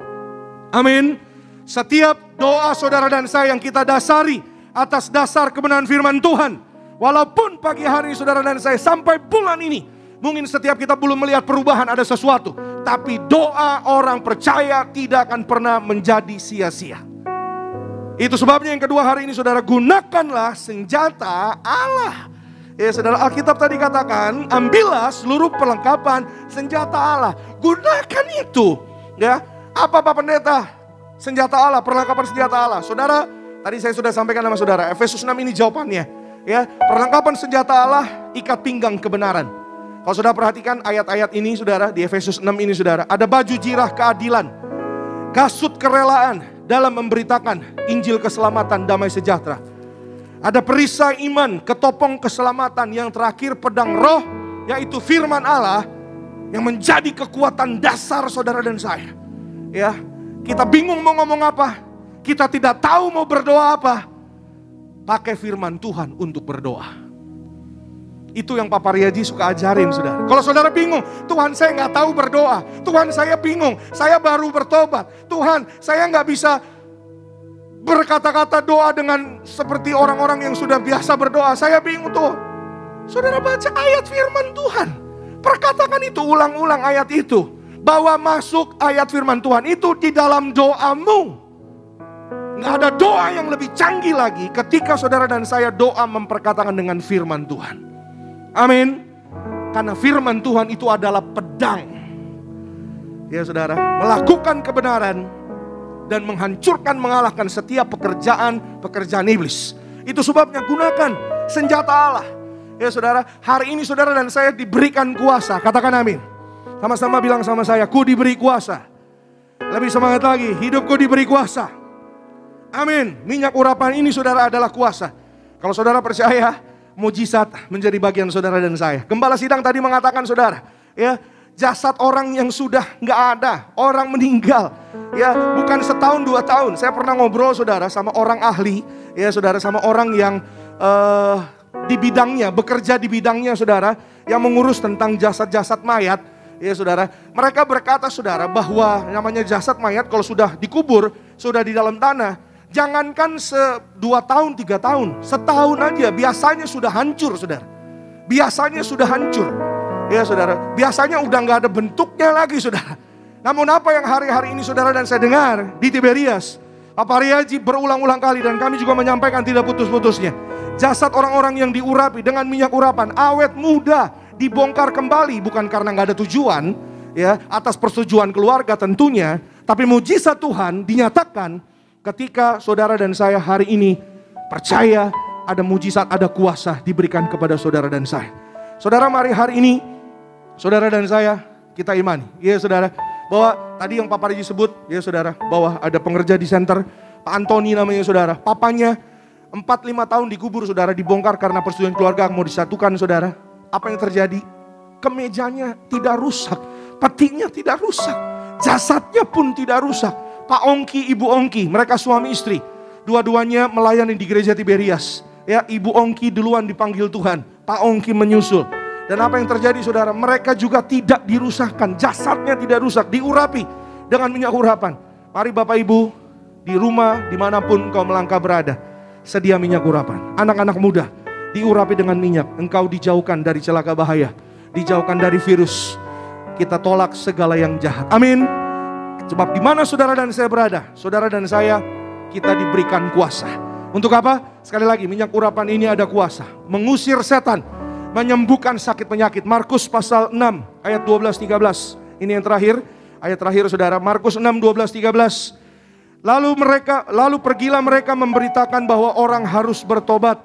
Amin. Setiap doa saudara dan saya yang kita dasari atas dasar kebenaran firman Tuhan. Walaupun pagi hari saudara dan saya sampai bulan ini, mungkin setiap kita belum melihat perubahan, ada sesuatu. Tapi doa orang percaya tidak akan pernah menjadi sia-sia. Itu sebabnya yang kedua hari ini saudara, gunakanlah senjata Allah. Ya saudara, Alkitab tadi katakan, ambillah seluruh perlengkapan senjata Allah. Gunakan itu. Ya, apa Pak Pendeta? Senjata Allah, perlengkapan senjata Allah. Saudara, tadi saya sudah sampaikan sama saudara, Efesus 6 ini jawabannya. Ya, perlengkapan senjata Allah, ikat pinggang kebenaran. Kalau saudara perhatikan ayat-ayat ini saudara, di Efesus 6 ini saudara, ada baju jirah keadilan, kasut kerelaan dalam memberitakan Injil keselamatan damai sejahtera. Ada perisai iman, ketopong keselamatan, yang terakhir pedang roh, yaitu firman Allah yang menjadi kekuatan dasar saudara dan saya. Ya, kita bingung mau ngomong apa, kita tidak tahu mau berdoa apa, pakai firman Tuhan untuk berdoa. Itu yang Papa Riaji suka ajarin saudara. Kalau saudara bingung, Tuhan saya nggak tahu berdoa, Tuhan saya bingung, saya baru bertobat, Tuhan saya nggak bisa berkata-kata doa dengan seperti orang-orang yang sudah biasa berdoa, saya bingung tuh. Saudara baca ayat firman Tuhan, perkatakan itu ulang-ulang ayat itu, bawa masuk ayat firman Tuhan itu di dalam doamu. Nggak ada doa yang lebih canggih lagi ketika saudara dan saya doa memperkatakan dengan firman Tuhan. Amin. Karena firman Tuhan itu adalah pedang. Ya saudara, melakukan kebenaran dan menghancurkan, mengalahkan setiap pekerjaan iblis. Itu sebabnya gunakan senjata Allah. Ya saudara, hari ini saudara dan saya diberikan kuasa. Katakan amin. Sama-sama bilang sama saya, ku diberi kuasa. Lebih semangat lagi, hidupku diberi kuasa. Amin. Minyak urapan ini saudara adalah kuasa. Kalau saudara percaya, mujizat menjadi bagian saudara dan saya. Gembala sidang tadi mengatakan saudara, ya, jasad orang yang sudah nggak ada, orang meninggal, ya, bukan setahun 2 tahun. Saya pernah ngobrol saudara sama orang ahli, ya saudara, sama orang yang di bidangnya, bekerja di bidangnya saudara, yang mengurus tentang jasad-jasad mayat, ya saudara. Mereka berkata saudara bahwa namanya jasad mayat kalau sudah dikubur, sudah di dalam tanah, jangankan 2 tahun, 3 tahun, setahun aja biasanya sudah hancur saudara. Biasanya sudah hancur. Ya saudara, biasanya udah gak ada bentuknya lagi saudara. Namun apa yang hari-hari ini saudara dan saya dengar di Tiberias, Papa Riaji berulang-ulang kali dan kami juga menyampaikan tidak putus-putusnya. Jasad orang-orang yang diurapi dengan minyak urapan, awet muda, dibongkar kembali. Bukan karena gak ada tujuan, ya, atas persetujuan keluarga tentunya. Tapi mujizat Tuhan dinyatakan ketika saudara dan saya hari ini percaya ada mujizat, ada kuasa diberikan kepada saudara dan saya. Saudara, mari hari ini saudara dan saya kita imani, ya saudara, bahwa tadi yang Papa Riji sebut, ya saudara, bahwa ada pengerja di center, Pak Antoni namanya saudara, papanya 4-5 tahun dikubur saudara, dibongkar karena persetujuan keluarga mau disatukan saudara. Apa yang terjadi? Kemejanya tidak rusak, petinya tidak rusak, jasadnya pun tidak rusak. Pak Ongki, Ibu Ongki, mereka suami istri, dua-duanya melayani di gereja Tiberias. Ya, Ibu Ongki duluan dipanggil Tuhan, Pak Ongki menyusul. Dan apa yang terjadi saudara? Mereka juga tidak dirusakkan, jasadnya tidak rusak, diurapi dengan minyak urapan. Mari Bapak Ibu, di rumah dimanapun kau melangkah berada, sedia minyak urapan. Anak-anak muda, diurapi dengan minyak. Engkau dijauhkan dari celaka bahaya, dijauhkan dari virus. Kita tolak segala yang jahat. Amin. Sebab di mana saudara dan saya berada, saudara dan saya, kita diberikan kuasa. Untuk apa? Sekali lagi, minyak urapan ini ada kuasa mengusir setan, menyembuhkan sakit penyakit. Markus pasal 6 ayat 12-13. Ini yang terakhir, ayat terakhir saudara. Markus 6, 12-13. Lalu pergilah mereka memberitakan bahwa orang harus bertobat.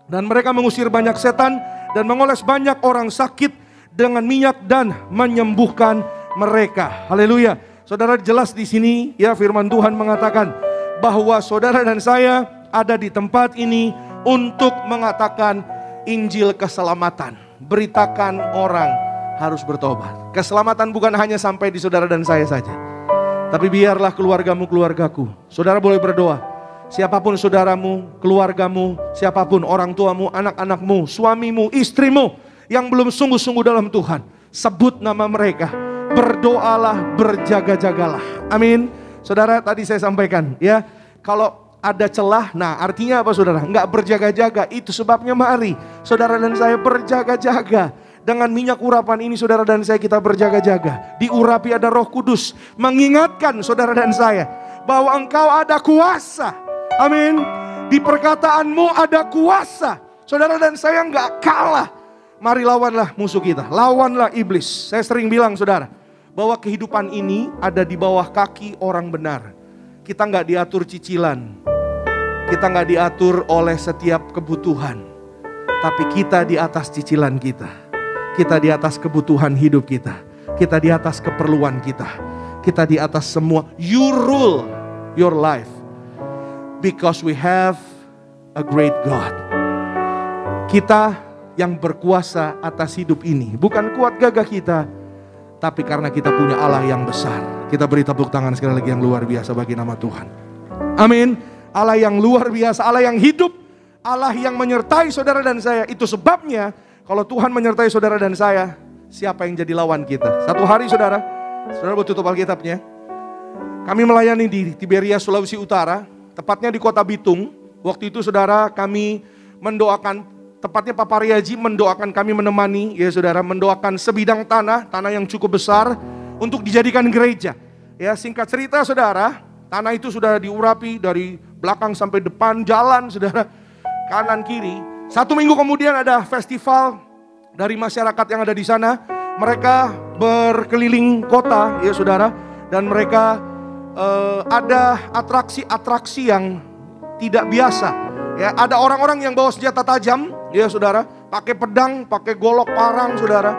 Dan mereka mengusir banyak setan dan mengoles banyak orang sakit dengan minyak dan menyembuhkan mereka. Haleluya. Saudara, jelas di sini ya firman Tuhan mengatakan bahwa saudara dan saya ada di tempat ini untuk mengatakan Injil keselamatan. beritakan orang harus bertobat. Keselamatan bukan hanya sampai di saudara dan saya saja, tapi biarlah keluargamu, keluargaku. Saudara boleh berdoa. Siapapun saudaramu, keluargamu, siapapun orang tuamu, anak-anakmu, suamimu, istrimu yang belum sungguh-sungguh dalam Tuhan, sebut nama mereka. Berdoalah, berjaga-jagalah. Amin. Saudara, tadi saya sampaikan ya, kalau ada celah, nah artinya apa saudara? Enggak berjaga-jaga, itu sebabnya mari saudara dan saya berjaga-jaga. Dengan minyak urapan ini saudara dan saya kita berjaga-jaga. Diurapi ada Roh Kudus mengingatkan saudara dan saya bahwa engkau ada kuasa. Amin. Di perkataanmu ada kuasa. Saudara dan saya enggak kalah. Mari lawanlah musuh kita, lawanlah iblis. Saya sering bilang saudara, bahwa kehidupan ini ada di bawah kaki orang benar. Kita nggak diatur cicilan, kita nggak diatur oleh setiap kebutuhan, tapi kita di atas cicilan kita. Kita di atas kebutuhan hidup kita, kita di atas keperluan kita, kita di atas semua. You rule your life because we have a great God. Kita yang berkuasa atas hidup ini, bukan kuat gagah kita, tapi karena kita punya Allah yang besar. Kita beri tepuk tangan sekali lagi yang luar biasa bagi nama Tuhan. Amin. Allah yang luar biasa, Allah yang hidup, Allah yang menyertai saudara dan saya. Itu sebabnya kalau Tuhan menyertai saudara dan saya, siapa yang jadi lawan kita? Satu hari saudara boleh tutup Alkitabnya. Kami melayani di Tiberias, Sulawesi Utara, tepatnya di kota Bitung. Waktu itu saudara kami mendoakan, tepatnya Pak Pariaji mendoakan kami menemani, ya saudara, mendoakan sebidang tanah yang cukup besar untuk dijadikan gereja. Ya singkat cerita saudara, tanah itu sudah diurapi dari belakang sampai depan, jalan saudara, kanan kiri. 1 minggu kemudian ada festival dari masyarakat yang ada di sana. Mereka berkeliling kota, ya saudara, dan mereka ada atraksi-atraksi yang tidak biasa. Ya, ada orang-orang yang bawa senjata tajam, ya saudara, pakai pedang, pakai golok parang, saudara,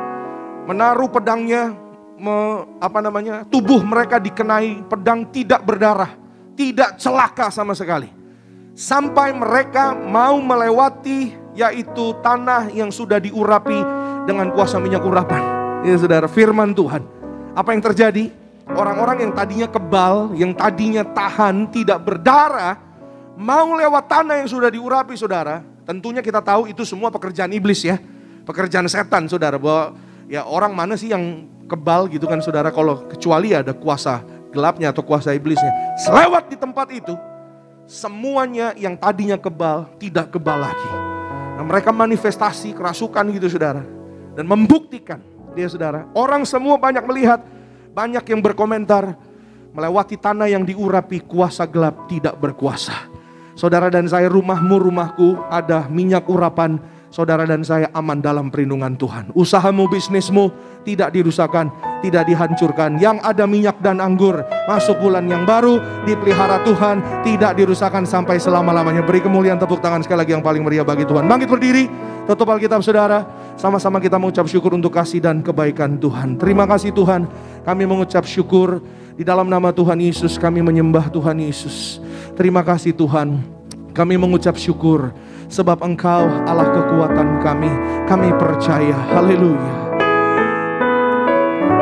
menaruh pedangnya, tubuh mereka dikenai pedang, tidak berdarah, tidak celaka sama sekali, sampai mereka mau melewati, yaitu tanah yang sudah diurapi dengan kuasa minyak urapan, ya saudara, firman Tuhan. Apa yang terjadi? Orang-orang yang tadinya kebal, yang tadinya tahan, tidak berdarah, mau lewat tanah yang sudah diurapi saudara. Tentunya kita tahu itu semua pekerjaan iblis ya, pekerjaan setan saudara. Bahwa ya orang mana sih yang kebal gitu kan saudara, kalau kecuali ada kuasa gelapnya atau kuasa iblisnya. Selewat di tempat itu, semuanya yang tadinya kebal tidak kebal lagi. Nah, mereka manifestasi kerasukan gitu saudara, dan membuktikan dia saudara. Orang semua banyak melihat, banyak yang berkomentar, melewati tanah yang diurapi kuasa gelap tidak berkuasa. Saudara dan saya, rumahmu, rumahku ada minyak urapan. Saudara dan saya aman dalam perlindungan Tuhan. Usahamu, bisnismu tidak dirusakkan, tidak dihancurkan. Yang ada minyak dan anggur, masuk bulan yang baru, dipelihara Tuhan, tidak dirusakkan sampai selama-lamanya. Beri kemuliaan, tepuk tangan sekali lagi yang paling meriah bagi Tuhan. Bangkit berdiri, tutup Alkitab saudara. Sama-sama kita mengucap syukur untuk kasih dan kebaikan Tuhan. Terima kasih Tuhan, kami mengucap syukur. Di dalam nama Tuhan Yesus kami menyembah Tuhan Yesus. Terima kasih Tuhan, kami mengucap syukur sebab Engkau Allah kekuatan kami. Kami percaya, haleluya.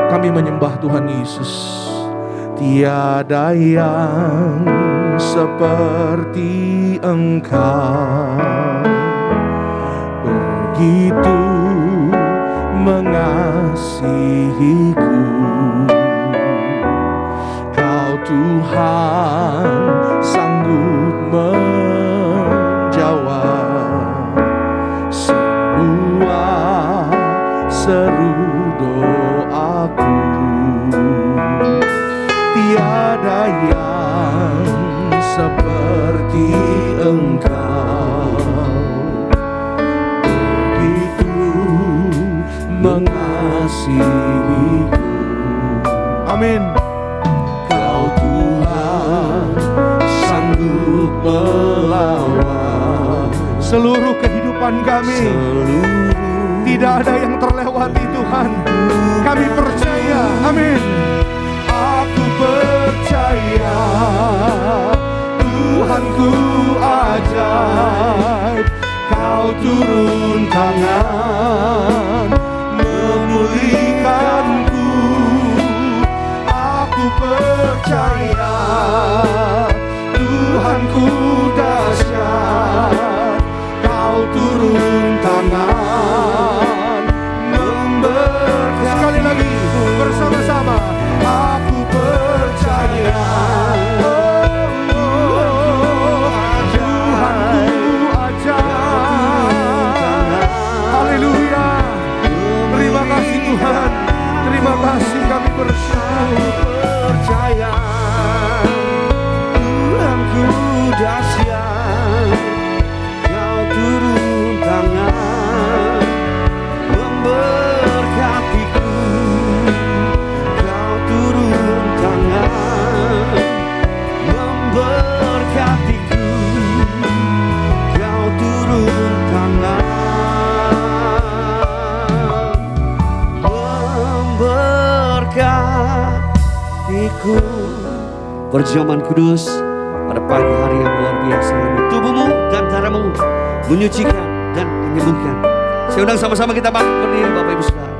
Kami menyembah Tuhan Yesus. Tiada yang seperti Engkau, begitu mengasihiku. Kau Tuhan sanggup menjawab semua seru doaku. Tiada yang seperti Engkau, begitu mengasihiku. Amin. Kau Tuhan sanggup melawan seluruh kehidupan kami. Tidak ada yang terlewati Tuhan. Kami percaya. Amin. Aku percaya Tuhanku ajaib. Kau turun tangan perjamuan kudus pada pagi hari yang luar biasa ini. Tubuhmu dan darahmu menyucikan dan menyembuhkan. Saya undang sama-sama kita bangkit berdiri Bapak Ibu Saudara.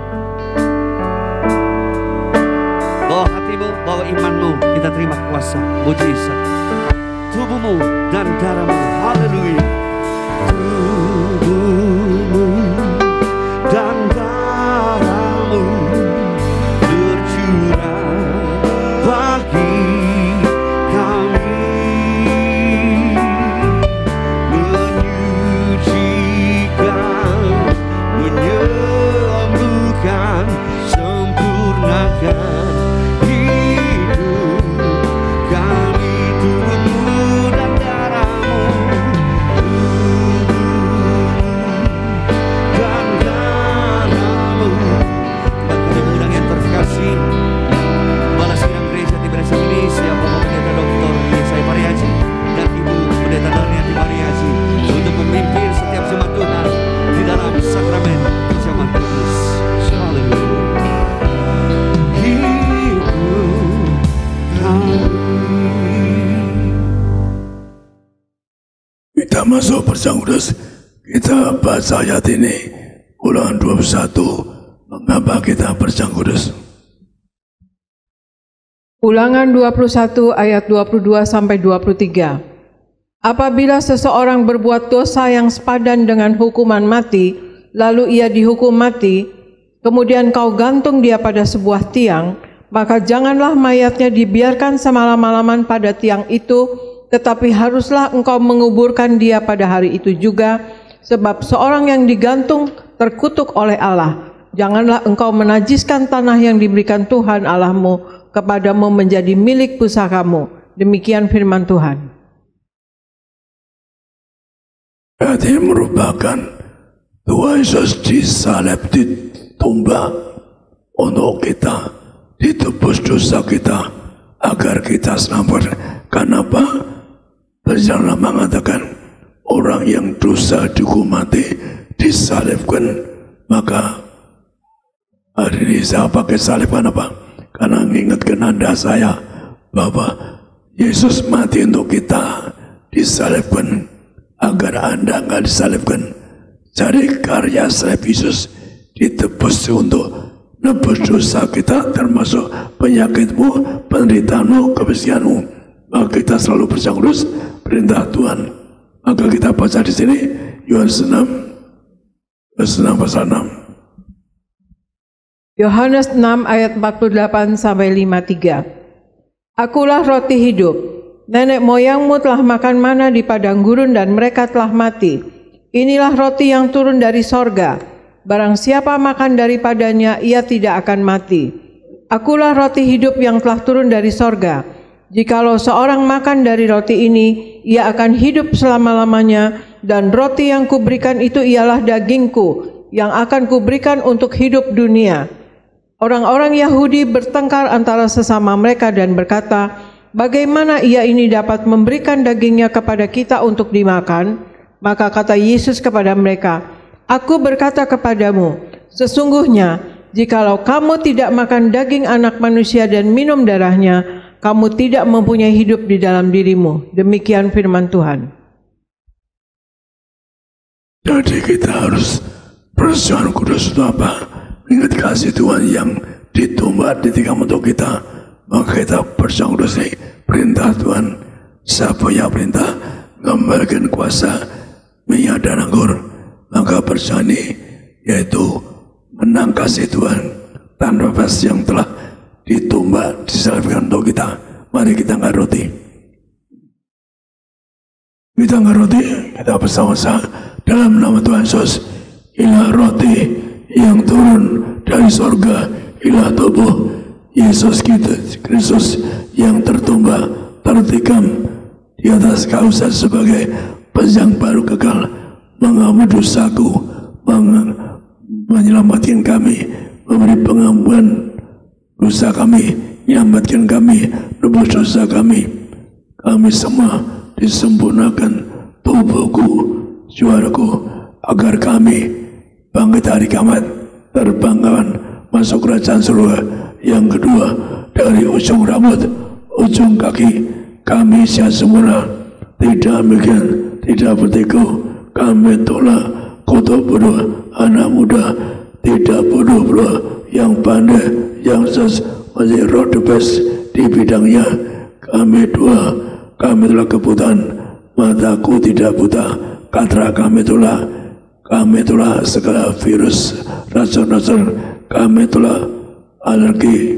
Bawa hatimu, bawa imanmu, kita terima kuasa mujizat. Tubuhmu dan darahmu, haleluya. Tubuhmu dan darahmu tercurah bagi kami, menyucikan, menyembuhkan, sempurnakan hidup kami. Tubuhmu dan darahmu, dan darahmu. Bagi undang yang terkasih, Kepala Sidang Gereja TPDS ini, siapa Bapak Pendeta Dr. Yesaya Pariaji dan Ibu Pendeta Darniati Pariaji untuk memimpin setiap jemaat Tuhan di dalam sakramen perjamuan kudus. Haleluya. Hidup kami. Kita masuk perjamuan kudus. Kita baca ayat ini. Ulangan 21. Mengapa kita perjamuan kudus? Ulangan 21 ayat 22 sampai 23. Apabila seseorang berbuat dosa yang sepadan dengan hukuman mati, lalu ia dihukum mati, kemudian kau gantung dia pada sebuah tiang, maka janganlah mayatnya dibiarkan semalam-malaman pada tiang itu, tetapi haruslah engkau menguburkan dia pada hari itu juga, sebab seorang yang digantung terkutuk oleh Allah. Janganlah engkau menajiskan tanah yang diberikan Tuhan Allahmu kepadamu menjadi milik pusakamu. Demikian firman Tuhan. Berarti merupakan Tuhan Yesus disalib, ditumbang untuk kita, ditebus dosa kita agar kita selamat. Kenapa? Perjalanan mengatakan orang yang dosa dihukum mati disalibkan. Maka hari ini saya pakai salib kenapa? Karena mengingatkan Anda saya bahwa Yesus mati untuk kita, disalibkan agar Anda nggak disalibkan. Jadi karya salib Yesus ditebus untuk nebus dosa kita, termasuk penyakitmu, penderitaanmu, kemiskiananmu. Maka kita selalu percaya kudus perintah Tuhan. Maka kita baca di sini Yohanes 6 pasal 6. Yohanes 6 ayat 48 sampai 53. Akulah roti hidup. Nenek moyangmu telah makan mana di padang gurun dan mereka telah mati. Inilah roti yang turun dari sorga. Barang siapa makan daripadanya, ia tidak akan mati. Akulah roti hidup yang telah turun dari sorga. Jikalau seorang makan dari roti ini, ia akan hidup selama-lamanya, dan roti yang kuberikan itu ialah dagingku, yang akan kuberikan untuk hidup dunia. Orang-orang Yahudi bertengkar antara sesama mereka dan berkata, bagaimana ia ini dapat memberikan dagingnya kepada kita untuk dimakan? Maka kata Yesus kepada mereka, aku berkata kepadamu, sesungguhnya jikalau kamu tidak makan daging anak manusia dan minum darahnya, kamu tidak mempunyai hidup di dalam dirimu. Demikian firman Tuhan. Jadi kita harus persoalan kudus itu apa? Ingat kasih Tuhan yang ditumbang di tiga untuk kita. Maka kita persoalan kudus ini perintah Tuhan. Siapa yang perintah mengembalikan kuasa minyak dan anggur, maka persoalan ini yaitu menang kasih Tuhan dan nafas yang telah ditumbang, disalibkan untuk kita. Mari kita angkat roti. Kita angkat roti, kita bersama-sama dalam nama Tuhan Yesus. Inilah roti yang turun dari sorga, inilah tubuh Yesus Kristus yang tertumbang, tertikam di atas kayu salib sebagai pedang baru kekal, mengampuni dosaku, menyelamatkan kami, memberi pengampunan dosa kami, menyelamatkan kami, nebus dosa kami. Kami semua disempurnakan tubuhku, jiwaku, agar kami bangkit hari kiamat, terbangkan masuk kerajaan surga. Yang kedua, dari ujung rambut ujung kaki kami sia sempurna, tidak demikian, tidak bertiku, kami tolak kutuk bodoh anak muda, tidak bodoh pula yang pandai, yang masih roh the best di bidangnya. Kami dua, kami telah kebutaan, mataku tidak buta, katra kami telah segala virus, racun-racun, kami telah alergi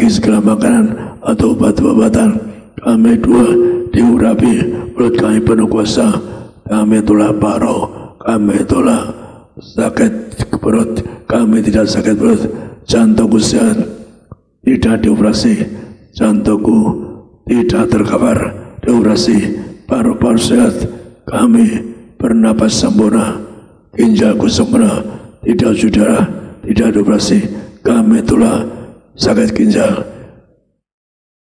segala makanan atau obat-obatan. Kami dua diurapi, mulut kami penuh kuasa, kami telah paro, kami telah sakit perut, kami tidak sakit perut, jantungku sehat, tidak dioperasi, jantungku tidak terkapar, dioperasi, paru-paru sehat, kami bernapas sempurna, ginjalku sempurna, tidak saudara, tidak dioperasi, kami telah sakit ginjal,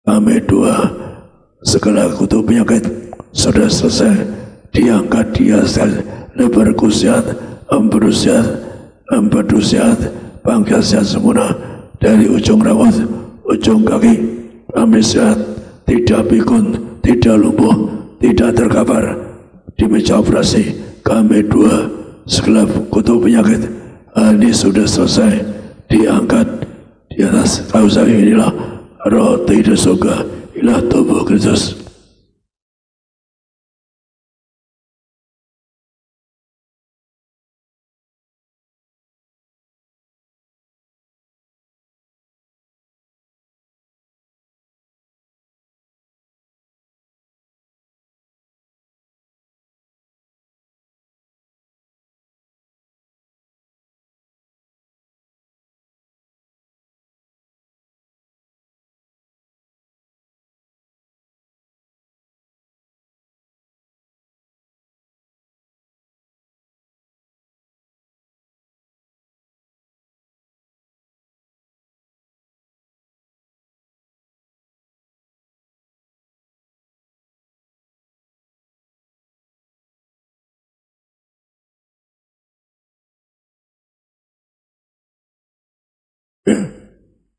kami dua segala kutuk penyakit sudah selesai, diangkat di atas, lebarku sehat, empedu sehat, pangkat sehat sempurna, dari ujung rambut, ujung kaki, kami sehat, tidak pikun, tidak lumpuh, tidak terkapar, di meja operasi, kami dua segala kutuk penyakit, ini sudah selesai, diangkat di atas kausa inilah roti di surga, inilah tubuh Kristus.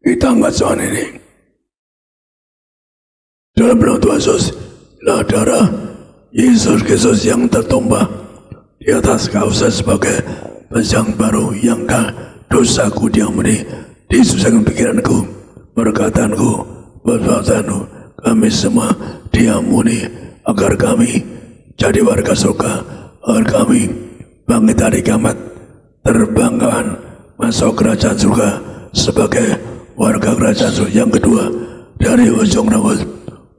Kita angkat soal ini dalam nama Tuhan Yesus, darah Yesus Kristus yang tertumpah di atas kausa sebagai penjang baru yang dosaku diampuni, disusahkan pikiranku, perkataanku, perbuatanku, kami semua diampuni, agar kami jadi warga surga, agar kami bangkit dari kiamat, terbangkan masuk kerajaan surga sebagai warga kerajaan surga. Yang kedua, dari ujung rambut,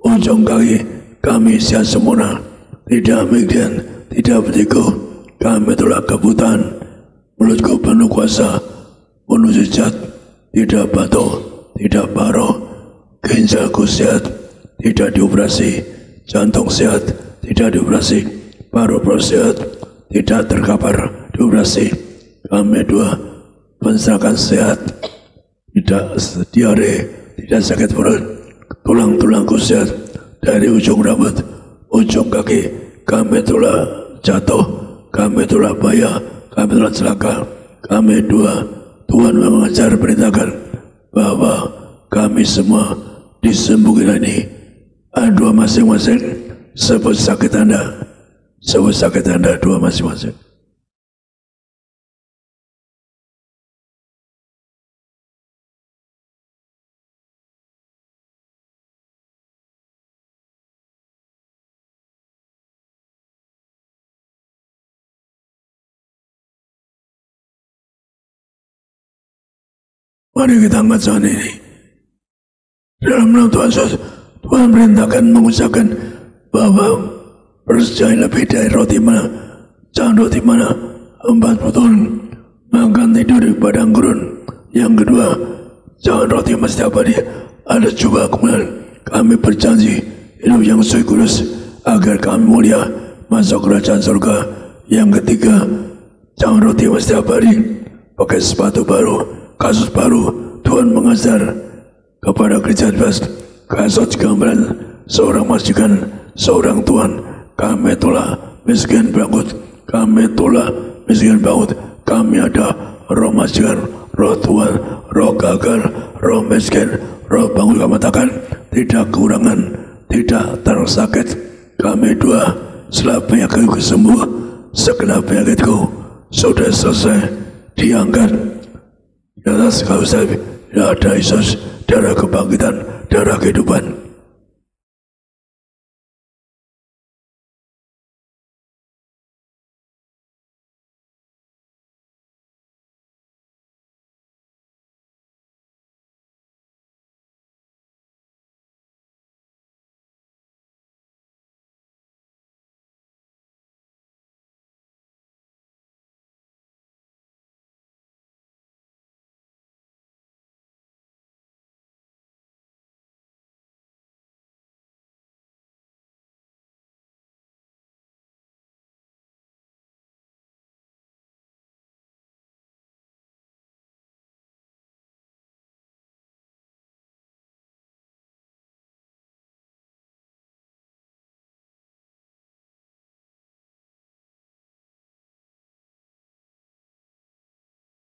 ujung kaki, kami sehat sempurna, tidak migran, tidak bertiku, kami telah kebutaan, mulutku penuh kuasa, penuh jejat, tidak batuk, tidak paru, ginjalku sehat, tidak dioperasi, jantung sehat, tidak dioperasi, paru-paru sehat, tidak terkapar, dioperasi. Kami dua pensakan sehat, tidak diare, tidak sakit perut, tulang-tulangku sehat, dari ujung rambut, ujung kaki, kami telah jatuh, kami telah bahaya, kami telah celaka. Kami dua, Tuhan mengajar perintahkan bahwa kami semua disembuhkan ini. Dua masing-masing, sebut sakit Anda, dua masing-masing. Mari kita angkat saat ini. Dalam nama Tuhan Yesus, Tuhan perintahkan mengucapkan bahwa percaya lebih dari roti mana, jangan roti mana, 40 tahun makan tidur di padang gurun. Yang kedua, jangan roti mesti abadi, ada juga kemudian kami berjanji hidup yang suci kudus agar kami mulia masuk kerajaan surga. Yang ketiga, jangan roti mesti abadi, pakai sepatu baru, kasus baru. Tuhan mengajar kepada gereja bebas, kasus gambaran seorang majikan, seorang Tuhan. Kami telah miskin bangkut, kami telah miskin bangkut, kami ada roh majikan, roh Tuhan, roh gagal, roh miskin, roh bangun. Kami katakan tidak kekurangan, tidak tersakit. Kami doa, setelah penyakitku sembuh, segenap penyakitku sudah selesai, diangkat. Di atas kausah, ada Yesus, darah kebangkitan, darah kehidupan.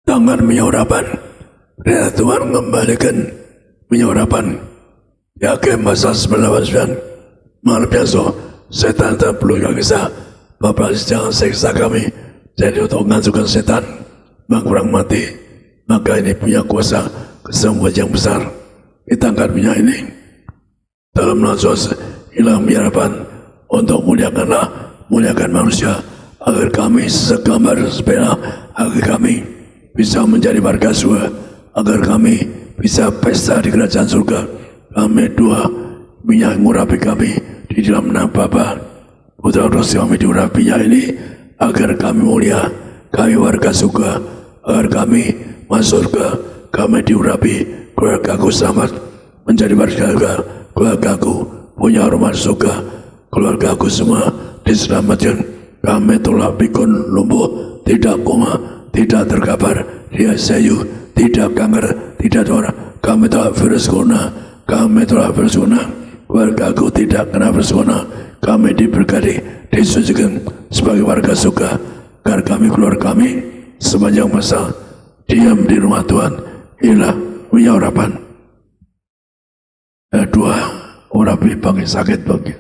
Tangan menyurapan, dan Tuhan mengembalikan menyurapan. Yakin pasal 99 malam besok setan tak perlu kisah. Bapak jangan seksa kami, jadi untuk menghancurkan setan mengurang mati. Maka ini punya kuasa kesembuhan yang besar. Kita angkat minyak ini dalam nafas hilang menyurapan untuk muliakan manusia, agar kami segambar sepeda, agar kami bisa menjadi warga surga, agar kami bisa pesta di kerajaan surga. Kami doa minyak murapi kami di dalam nama Bapa, Putra, Roh kami diurapinya ini, agar kami mulia, kami warga surga, agar kami masuk surga, kami diurapi, keluargaku selamat menjadi warga surga, keluargaku punya rumah surga, keluargaku semua diselamatkan. Kami tolak pikun lumpuh, tidak koma, tidak terkapar, tidak sayu, tidak kanker, tidak tora. Kami telah virus corona, kami telah virus corona. Keluargaku tidak kena virus corona. Kami diberkati, disucikan sebagai warga surga, agar kami keluar kami sepanjang masa diam di rumah Tuhan. Inilah punya urapan. Dua urapi bagi sakit bagi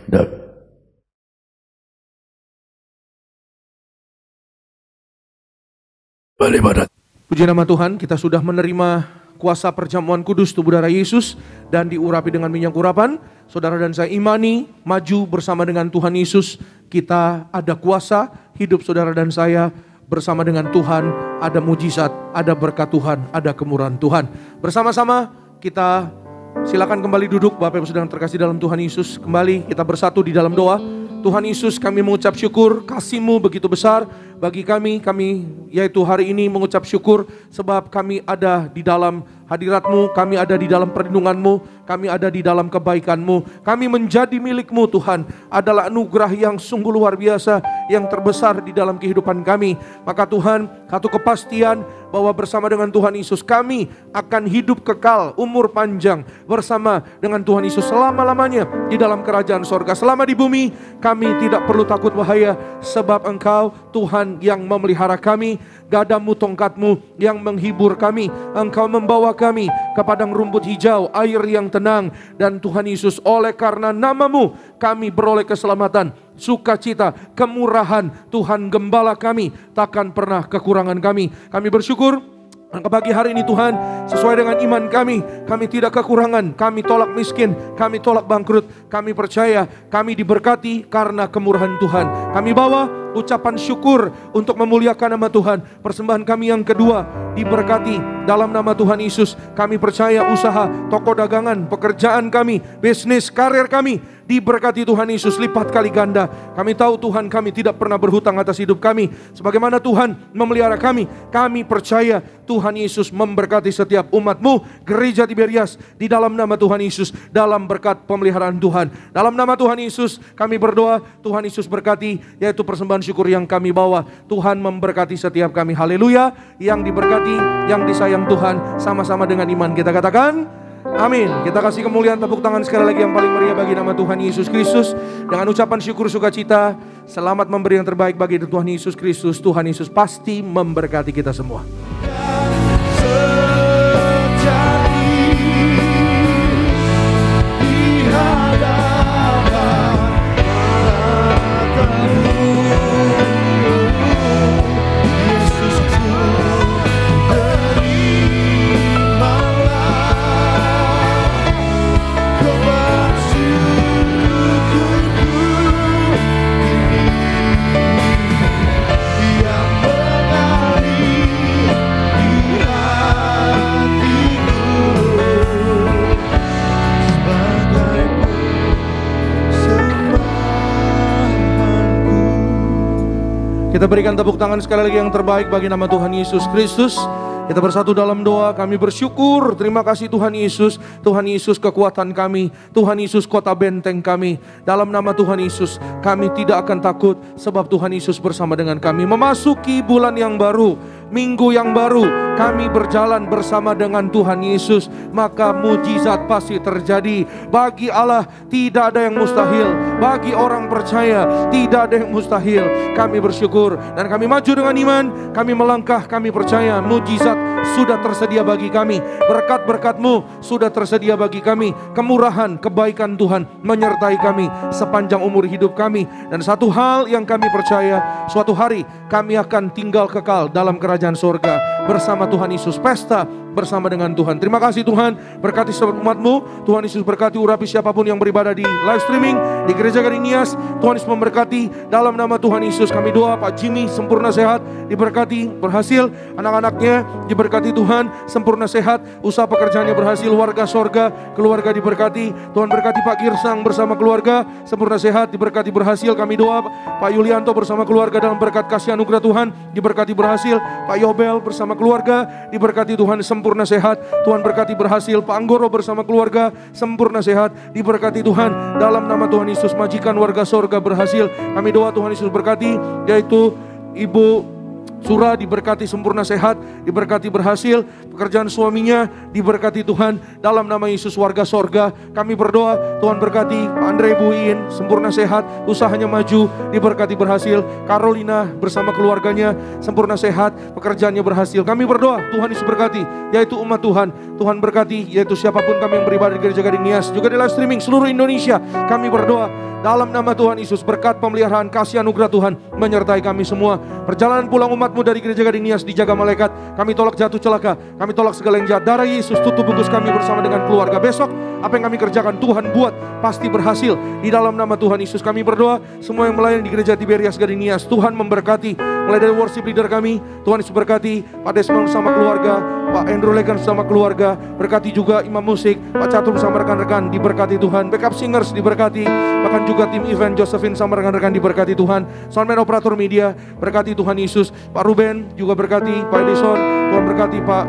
balik badan. Puji nama Tuhan, kita sudah menerima kuasa perjamuan kudus tubuh darah Yesus dan diurapi dengan minyak urapan. Saudara dan saya imani, maju bersama dengan Tuhan Yesus. Kita ada kuasa, hidup saudara dan saya bersama dengan Tuhan. Ada mujizat, ada berkat Tuhan, ada kemurahan Tuhan. Bersama-sama kita silakan kembali duduk, Bapak Ibu sedang terkasih dalam Tuhan Yesus. Kembali kita bersatu di dalam doa. Tuhan Yesus, kami mengucap syukur, kasih-Mu begitu besar bagi kami yaitu hari ini mengucap syukur sebab kami ada di dalam hadirat-Mu, kami ada di dalam perlindungan-Mu, kami ada di dalam kebaikan-Mu, kami menjadi milik-Mu Tuhan. Adalah anugerah yang sungguh luar biasa, yang terbesar di dalam kehidupan kami. Maka Tuhan, satu kepastian bahwa bersama dengan Tuhan Yesus kami akan hidup kekal, umur panjang bersama dengan Tuhan Yesus selama-lamanya di dalam kerajaan sorga. Selama di bumi kami tidak perlu takut bahaya, sebab Engkau Tuhan yang memelihara kami, gadamu tongkatmu yang menghibur kami. Engkau membawa kami ke padang rumput hijau, air yang tenang. Dan Tuhan Yesus, oleh karena nama-Mu kami beroleh keselamatan, sukacita, kemurahan. Tuhan gembala kami, takkan pernah kekurangan kami. Kami bersyukur pagi hari ini Tuhan, sesuai dengan iman kami tidak kekurangan, kami tolak miskin, kami tolak bangkrut. Kami percaya kami diberkati karena kemurahan Tuhan. Kami bawa ucapan syukur untuk memuliakan nama Tuhan. Persembahan kami yang kedua diberkati dalam nama Tuhan Yesus. Kami percaya usaha, toko dagangan, pekerjaan kami, bisnis, karir kami diberkati Tuhan Yesus lipat kali ganda. Kami tahu Tuhan, kami tidak pernah berhutang atas hidup kami. Sebagaimana Tuhan memelihara kami, kami percaya Tuhan Yesus memberkati setiap umat-Mu, gereja Tiberias, di dalam nama Tuhan Yesus, dalam berkat pemeliharaan Tuhan. Dalam nama Tuhan Yesus kami berdoa, Tuhan Yesus berkati, yaitu persembahan syukur yang kami bawa. Tuhan memberkati setiap kami. Haleluya. Yang diberkati, yang disayang Tuhan, sama-sama dengan iman kita katakan amin. Kita kasih kemuliaan, tepuk tangan sekali lagi yang paling meriah bagi nama Tuhan Yesus Kristus. Dengan ucapan syukur sukacita, selamat memberi yang terbaik bagi Tuhan Yesus Kristus. Tuhan Yesus pasti memberkati kita semua. Sejati Kita berikan tepuk tangan sekali lagi yang terbaik bagi nama Tuhan Yesus Kristus. Kita bersatu dalam doa, kami bersyukur, terima kasih Tuhan Yesus. Tuhan Yesus kekuatan kami, Tuhan Yesus kota benteng kami. Dalam nama Tuhan Yesus, kami tidak akan takut sebab Tuhan Yesus bersama dengan kami. Memasuki bulan yang baru, minggu yang baru, kami berjalan bersama dengan Tuhan Yesus, maka mujizat pasti terjadi. Bagi Allah tidak ada yang mustahil, bagi orang percaya tidak ada yang mustahil. Kami bersyukur dan kami maju dengan iman, kami melangkah, kami percaya mujizat sudah tersedia bagi kami. Berkat-berkat-Mu sudah tersedia bagi kami. Kemurahan, kebaikan Tuhan menyertai kami sepanjang umur hidup kami. Dan satu hal yang kami percaya, suatu hari kami akan tinggal kekal dalam kerajaan surga bersama Tuhan Yesus, pesta bersama dengan Tuhan. Terima kasih Tuhan, berkati seluruh umat-Mu. Tuhan Yesus berkati urapi siapapun yang beribadah di live streaming di Gereja Gading Nias. Tuhan Yesus memberkati dalam nama Tuhan Yesus. Kami doa Pak Jimmy sempurna sehat, diberkati, berhasil. Anak-anaknya diberkati Tuhan, sempurna sehat. Usaha pekerjaannya berhasil, warga sorga, keluarga diberkati. Tuhan berkati Pak Girsang bersama keluarga, sempurna sehat, diberkati, berhasil. Kami doa Pak Yulianto bersama keluarga dalam berkat kasih anugerah Tuhan, diberkati, berhasil. Pak Yobel bersama keluarga, diberkati Tuhan, sempurna sehat. Tuhan berkati, berhasil. Pak Anggoro bersama keluarga, sempurna sehat, diberkati Tuhan. Dalam nama Tuhan Yesus, majikan warga sorga berhasil. Kami doa Tuhan Yesus berkati, yaitu Ibu Surah diberkati sempurna sehat, diberkati berhasil. Pekerjaan suaminya diberkati Tuhan. Dalam nama Yesus, warga sorga kami berdoa, Tuhan berkati Pak Andre Buin sempurna sehat, usahanya maju, diberkati berhasil. Carolina bersama keluarganya sempurna sehat, pekerjaannya berhasil. Kami berdoa Tuhan Yesus berkati, yaitu umat Tuhan. Tuhan berkati, yaitu siapapun kami yang beribadah di Gereja Gading Nias, juga di live streaming seluruh Indonesia. Kami berdoa dalam nama Tuhan Yesus, berkat pemeliharaan kasih anugerah Tuhan menyertai kami semua. Perjalanan pulang umat-Mu dari Gereja Gading Nias dijaga malaikat. Kami tolak jatuh celaka, kami tolak segala yang jahat. Darah Yesus tutup bungkus kami bersama dengan keluarga. Besok apa yang kami kerjakan Tuhan buat pasti berhasil. Di dalam nama Tuhan Yesus kami berdoa, semua yang melayani di Gereja Tiberias Gading Nias, Tuhan memberkati. Mulai dari worship leader kami, Tuhan Yesus berkati. Pak Desmond bersama keluarga, Pak Andrew Legan bersama keluarga, berkati juga imam musik, Pak Catur bersama rekan-rekan, diberkati Tuhan. Backup singers diberkati, bahkan juga tim event Josephine sama rekan-rekan diberkati Tuhan. Soundman operator media, berkati Tuhan Yesus. Pak Ruben juga berkati, Pak Edison, Tuhan berkati Pak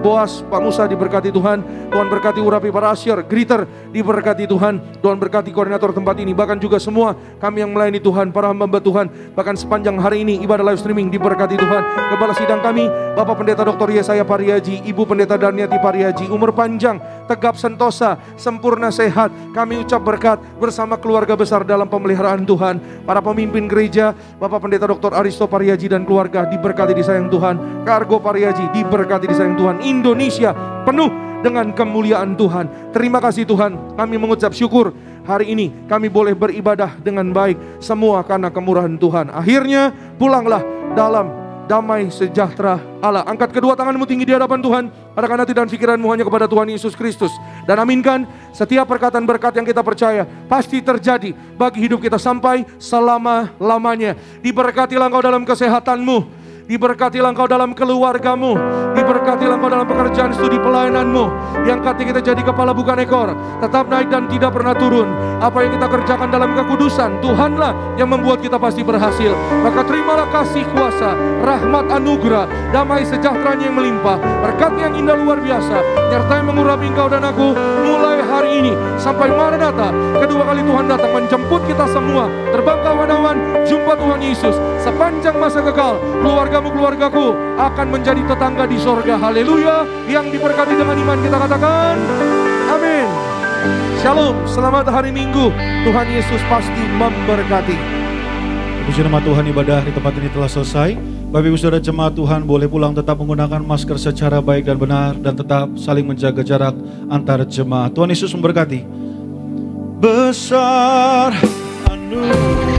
Boas, Pak Musa diberkati Tuhan. Tuhan berkati urapi para asyir, greeter diberkati Tuhan. Tuhan berkati koordinator tempat ini, bahkan juga semua kami yang melayani Tuhan, para hamba Tuhan. Bahkan sepanjang hari ini ibadah live streaming diberkati Tuhan. Kepala sidang kami Bapak Pendeta Dr. Yesaya Pariaji, Ibu Pendeta Darniati Pariaji, umur panjang, tegap sentosa, sempurna sehat. Kami ucap berkat bersama keluarga besar dalam pemeliharaan Tuhan. Para pemimpin gereja, Bapak Pendeta Dr. Aristo Pariaji dan keluarga diberkati disayang Tuhan. Kargo Pariaji diberkati disayang Tuhan. Indonesia penuh dengan kemuliaan Tuhan. Terima kasih Tuhan, kami mengucap syukur hari ini kami boleh beribadah dengan baik, semua karena kemurahan Tuhan. Akhirnya pulanglah dalam damai sejahtera Allah. Angkat kedua tanganmu tinggi di hadapan Tuhan, arahkan hati dan pikiranmu hanya kepada Tuhan Yesus Kristus, dan aminkan setiap perkataan berkat yang kita percaya pasti terjadi bagi hidup kita sampai selama-lamanya. Diberkatilah engkau dalam kesehatanmu, diberkatilah engkau dalam keluargamu, diberkatilah engkau dalam pekerjaan studi pelayananmu, yang kata kita jadi kepala bukan ekor, tetap naik dan tidak pernah turun. Apa yang kita kerjakan dalam kekudusan, Tuhanlah yang membuat kita pasti berhasil. Maka terimalah kasih kuasa, rahmat anugerah, damai sejahteranya yang melimpah, berkatnya yang indah luar biasa, nyertai mengurapi engkau dan aku mulai hari ini sampai Maranatha, kedua kali Tuhan datang menjemput kita semua. Terbang ke awan-awan, jumpa Tuhan Yesus sepanjang masa kekal. Keluargamu-keluargaku akan menjadi tetangga di sorga. Haleluya. Yang diberkati dengan iman kita katakan amin. Shalom, selamat hari Minggu. Tuhan Yesus pasti memberkati. Puji nama Tuhan, ibadah di tempat ini telah selesai. Bapak Ibu Saudara jemaat Tuhan boleh pulang, tetap menggunakan masker secara baik dan benar, dan tetap saling menjaga jarak antar jemaat. Tuhan Yesus memberkati. Besar anugerah